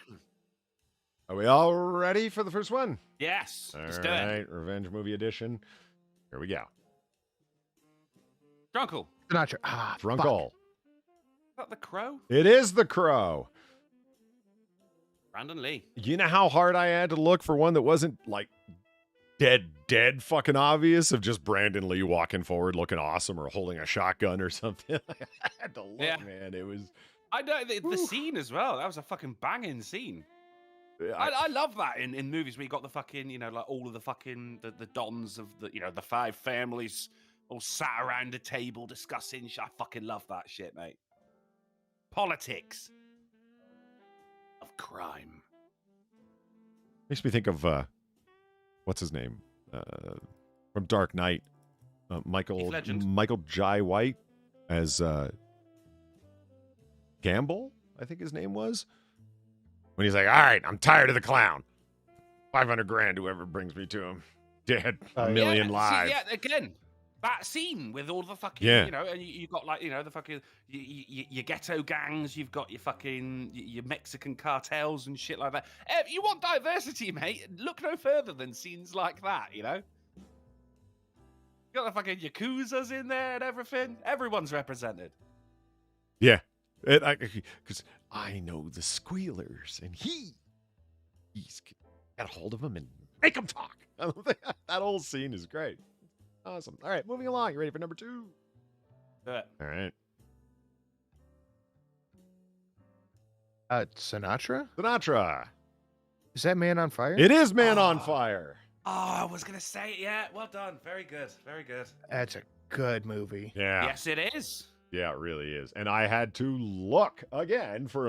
Are we all ready for the first one? Yes. All Let's do it. right, Revenge Movie Edition. Here we go. Drunkle. Sinatra. Ah, Drunkle. Is that the Crow? It is the Crow. Brandon Lee. You know how hard I had to look for one that wasn't like dead fucking obvious of just Brandon Lee walking forward looking awesome or holding a shotgun or something. I had to look, man. It was. I know the scene as well. That was a fucking banging scene. I love that in movies where you got the fucking, you know, like all of the fucking the dons of the, you know, the five families all sat around a table discussing shit. I fucking love that shit, mate. Politics of crime. Makes me think of what's his name from Dark Knight, Michael Jai White as Gamble, I think his name was. When he's like, all right, I'm tired of the clown. 500 grand, whoever brings me to him. Dead. A million lives. See, yeah, again, that scene with all the fucking, you know, and you got like, you know, the fucking, your ghetto gangs, you've got your fucking, your Mexican cartels and shit like that. If you want diversity, mate, look no further than scenes like that, you know? You got the fucking Yakuzas in there and everything. Everyone's represented. Yeah. Because I know the squealers, and he's got a hold of them and make them talk. That whole scene is great. Awesome. All right, moving along. You ready for number 2? All right. Sinatra? Sinatra. Is that Man on Fire? It is Man on Fire. I was going to say it. Yeah, well done. Very good. Very good. That's a good movie. Yeah. Yes, it is. Yeah, it really is. And I had to look again for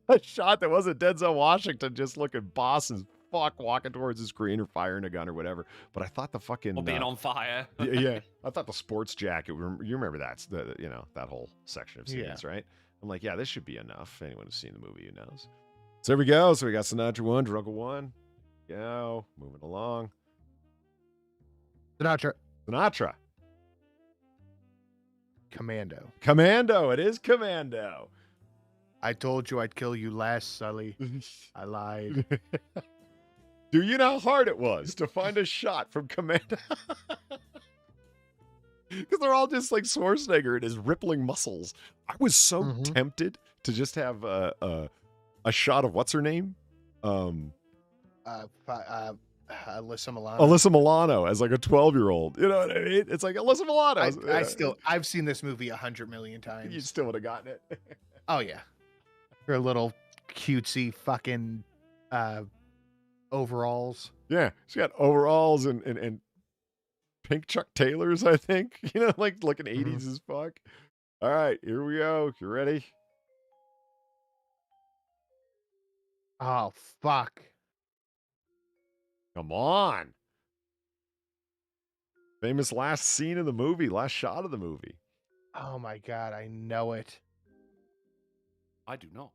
a shot that wasn't Denzel Washington just looking boss as fuck walking towards the screen or firing a gun or whatever. But I thought the fucking... Or being on fire. yeah. I thought the sports jacket, you remember that, that whole section of scenes, right? I'm like, yeah, this should be enough. Anyone who's seen the movie who knows. So there we go. So we got Sinatra 1, Drungle 1. Go. Moving along. Sinatra. Commando. It is Commando. I told you I'd kill you last, Sully. I lied. Do you know how hard it was to find a shot from Commando? Because they're all just like Schwarzenegger and his rippling muscles. I was so tempted to just have a shot of what's her name? Alyssa Milano. Alyssa Milano as like a 12-year-old. You know what I mean? It's like Alyssa Milano. I've seen this movie 100 million times. You still would have gotten it. Oh yeah. Her little cutesy fucking overalls. Yeah, she got overalls and pink Chuck Taylors, I think. You know, like looking 80s as fuck. All right, here we go. You ready? Oh, fuck. Come on. Famous last scene of the movie, last shot of the movie. Oh my God, I know it. I do not.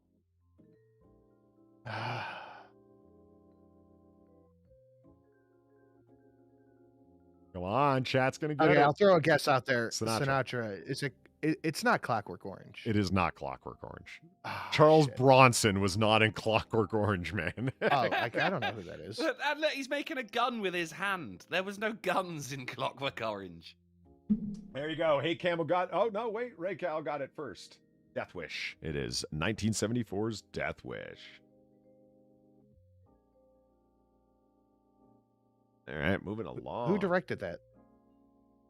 Come on, chat's gonna get Okay, it. I'll throw a guess out there. Sinatra. It's not Clockwork Orange. It is not Clockwork Orange. Oh, Charles shit. Bronson was not in Clockwork Orange, man. I don't know who that is. Look, he's making a gun with his hand. There was no guns in Clockwork Orange. There you go. Hey, Camel got... Oh, no, wait. Ray Cal got it first. Death Wish. It is 1974's Death Wish. All right, moving along. Who directed that?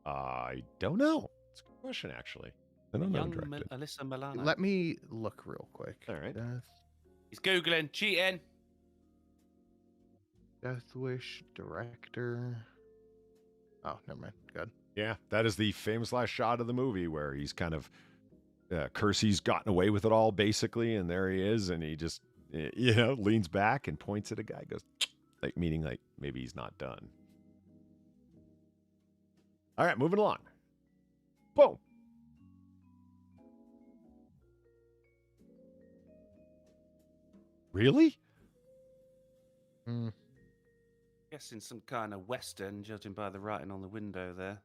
I don't know. It's a good question, actually. I don't know who Young directed. Alyssa Milano. Let me look real quick. All right. He's Googling. Cheating. Death Wish director. Oh, never mind. Good. Yeah, that is the famous last shot of the movie where he's kind of... Kersey's gotten away with it all, basically, and there he is, and he just, leans back and points at a guy, goes, like, meaning, like, maybe he's not done. All right, moving along. Boom. Really? Guessing some kind of Western, judging by the writing on the window there.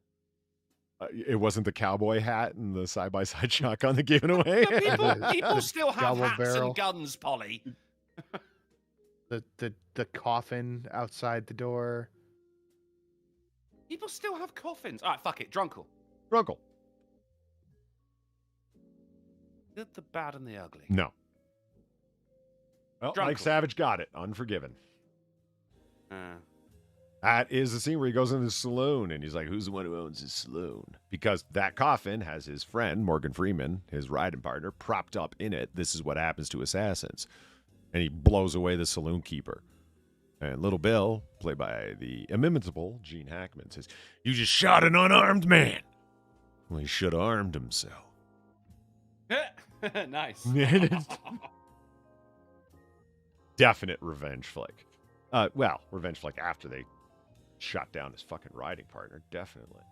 It wasn't the cowboy hat and the side-by-side shotgun that gave it away? People still have Double hats barrel. and guns, Polly. The coffin outside the door. People still have coffins. All right, fuck it. Drunkle. Drunkle. Good, the bad, and the ugly. No. Well, Mike Drunkle. Savage got it. Unforgiven. Uh, That is the scene where he goes into the saloon and he's like, who's the one who owns his saloon? Because that coffin has his friend, Morgan Freeman, his riding partner, propped up in it. This is what happens to assassins. And he blows away the saloon keeper. And Little Bill, played by the inimitable Gene Hackman, says, you just shot an unarmed man. Well, he should have armed himself. nice. Definite revenge flick. Revenge flick after they shot down his fucking riding partner. Definitely.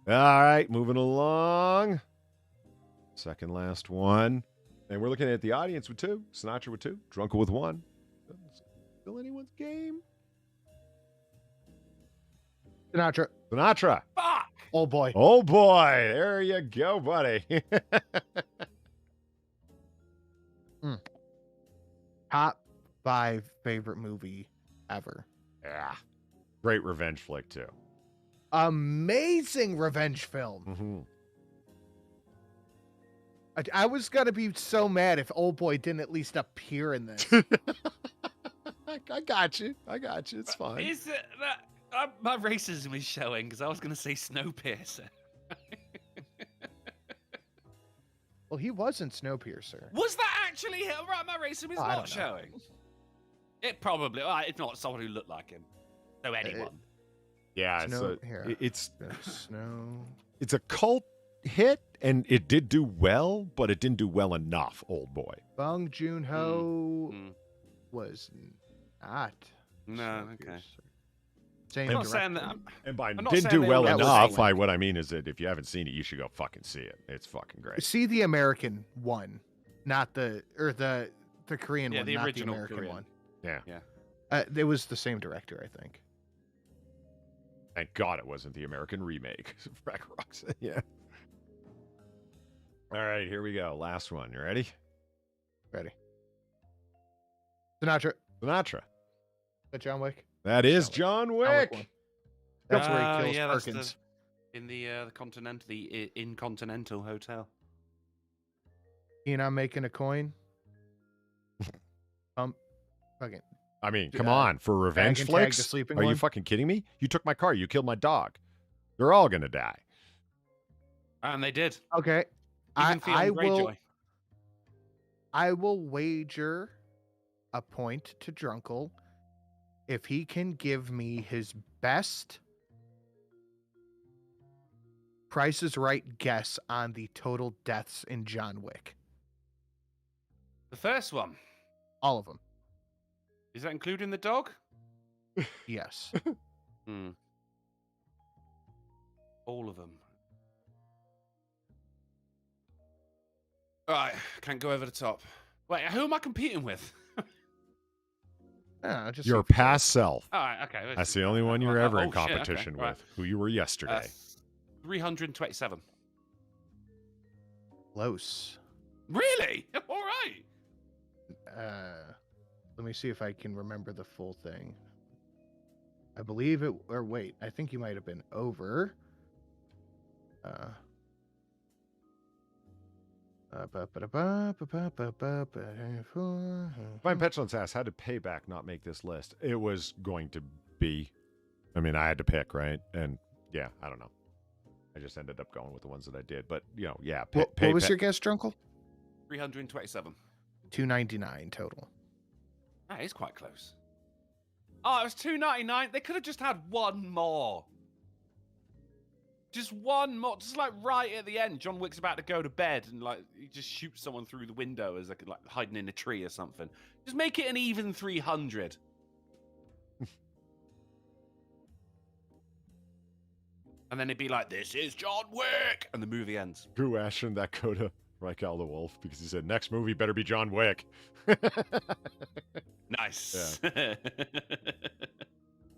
All right, moving along. Second last one. And we're looking at the audience with 2. Sinatra with 2. Drunkle with 1. Still anyone's game? Sinatra. Fuck! Oh boy. Oh boy. There you go, buddy. Top 5 favorite movie ever. Yeah. Great revenge flick, too. Amazing revenge film. Mm-hmm. I was gonna be so mad if Old Boy didn't at least appear in this. I got you. It's fine. Is it that my racism is showing because I was going to say Snowpiercer. Well, he wasn't Snowpiercer. Was that actually him? Right, my racism is I not don't know. showing. It probably. It's not someone who looked like him. So anyone. Yeah, Snow, here. it's Snow. it's a cult hit, and it did do well, but it didn't do well enough. Old boy. Bong Joon-ho Mm. was not. No, okay. Same I'm not director. saying that. And by I'm not didn't saying do they well all look enough, alike. what I mean is that if you haven't seen it, you should go fucking see it. It's fucking great. See the American one, not the Korean Yeah, one, the not original the American Korean. one. Yeah. It was the same director, I think. Thank God it wasn't the American remake. Frack Rocks. Yeah. All right, here we go. Last one. You ready? Ready. Sinatra. Sinatra. Is that John Wick? That is John Wick. one. That's where he kills yeah, that's Perkins. in the continental, the Incontinental Hotel. And I'm making a coin. Fucking. I mean, come on. For revenge and tag the flicks? sleeping Are you one? fucking kidding me? You took my car. You killed my dog. They're all going to die. And they did. Okay. Even Theon Greyjoy. I will wager a point to Drunkle if he can give me his best Price is Right guess on the total deaths in John Wick. The first one. All of them. Is that including the dog? Yes. All of them. All right, can't go over the top. Wait, who am I competing with? Just Your past self. All right, okay. That's the only one you're ever in Oh, shit, okay, competition with. right. Who you were yesterday. 327. Close. Really? All right. Let me see if I can remember the full thing. I believe it, or wait, I think you might have been over. Fine Petulance asks, how did Payback not make this list? It was going to be. I mean, I had to pick, right? And yeah, I don't know. I just ended up going with the ones that I did. But, you know, yeah. What was your guess, Drunkle? 327. 299 total. That is quite close. Oh, it was 299. They could have just had one more. Just one more. Just like right at the end, John Wick's about to go to bed and like he just shoots someone through the window as like hiding in a tree or something. Just make it an even 300. And then it'd be like, this is John Wick! And the movie ends. Who asked that go to Raquel the Wolf? Because he said, next movie better be John Wick. Nice. Yeah.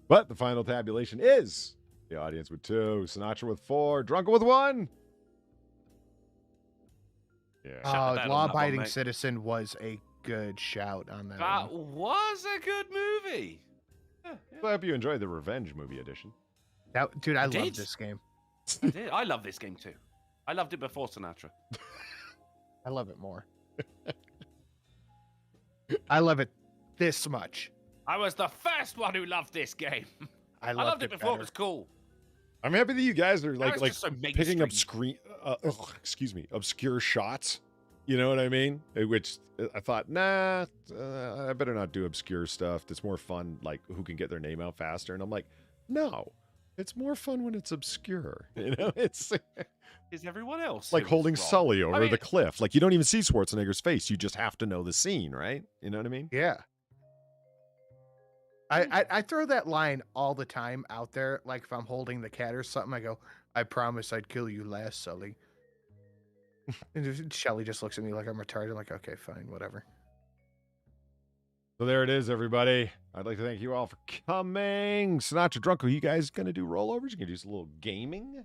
But the final tabulation is the audience with 2, Sinatra with 4, Drunkle with 1. Yeah. Law-Abiding Citizen was a good shout on that. That one. was a good movie. I hope you enjoyed the Revenge movie edition. Dude, I love did. this game. I did. I love this game too. I loved it before Sinatra. I love it more. I love it this much. I was the first one who loved this game. I loved it before better. it was cool. I'm happy that you guys are Now like it's just so picking up mainstream. obscure shots. You know what I mean? Which I thought, nah, I better not do obscure stuff. That's more fun, like who can get their name out faster. And I'm like, no, it's more fun when it's obscure. You know, it's Is everyone else like who was holding wrong? Sully over I mean, the cliff. Like you don't even see Schwarzenegger's face. You just have to know the scene, right? You know what I mean? Yeah. I throw that line all the time out there. Like if I'm holding the cat or something, I go, I promise I'd kill you last, Sully. And Shelly just looks at me like I'm retarded. I'm like, okay, fine, whatever. So there it is, everybody. I'd like to thank you all for coming. Sinatra Drunkle, you guys gonna do rollovers? You can do some little gaming?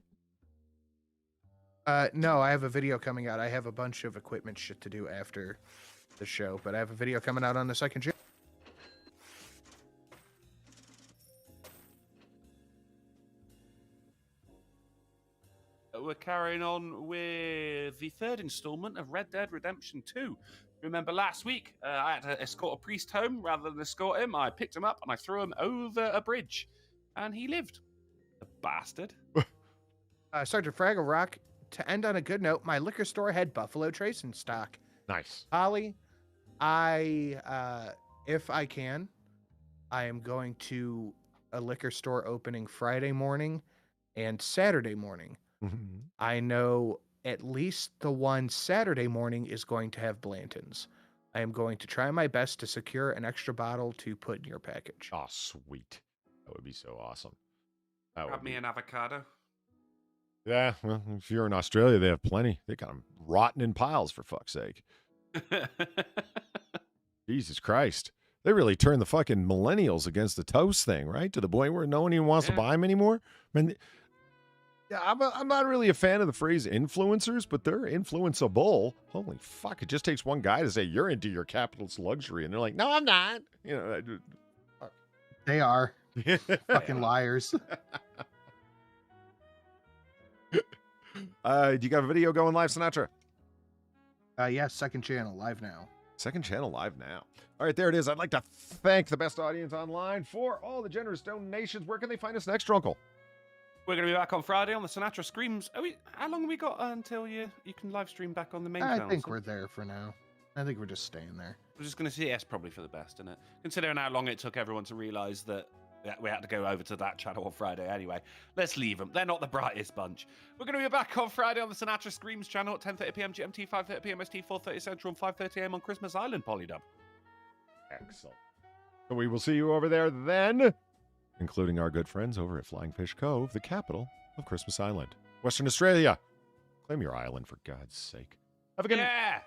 No, I have a video coming out. I have a bunch of equipment shit to do after the show, but I have a video coming out on the second show. We're carrying on with the third installment of Red Dead Redemption 2. Remember last week, I had to escort a priest home rather than escort him. I picked him up and I threw him over a bridge, and he lived. The bastard. Sergeant Fraggle Rock, to end on a good note, my liquor store had Buffalo Trace in stock. Nice. Holly, if I can, I am going to a liquor store opening Friday morning and Saturday morning. Mhm. I know at least the one Saturday morning is going to have Blanton's. I am going to try my best to secure an extra bottle to put in your package. Oh, sweet. That would be so awesome. That Grab would me be... an avocado. Yeah, well, if you're in Australia, they have plenty. They got them rotting in piles, for fuck's sake. Jesus Christ. They really turned the fucking millennials against the toast thing, right? To the point where no one even wants to buy them anymore. I mean, yeah, I'm not really a fan of the phrase influencers, but they're influenceable. Holy fuck. It just takes one guy to say, you're into your capitalist luxury. And they're like, no, I'm not. You know, They are. Fucking liars. Do you got a video going live, Sinatra? Yeah, second channel, live now. Second channel live now. All right, there it is. I'd like to thank the best audience online for all the generous donations. Where can they find us next, Drunkle? We're going to be back on Friday on the Sinatra Screams. How long have we got until you can live stream back on the main channel? I think we're there for now. I think we're just staying there. We're just going to see. Yes, probably for the best, isn't it? Considering how long it took everyone to realise that we had to go over to that channel on Friday anyway. Let's leave them. They're not the brightest bunch. We're going to be back on Friday on the Sinatra Screams channel at 10:30 p.m. GMT, 5:30 p.m. ST, 4:30 Central, and 5:30 a.m. on Christmas Island, Polydub. Excellent. So we will see you over there then, including our good friends over at Flying Fish Cove, the capital of Christmas Island. Western Australia. Claim your island, for God's sake. Have a good Yeah!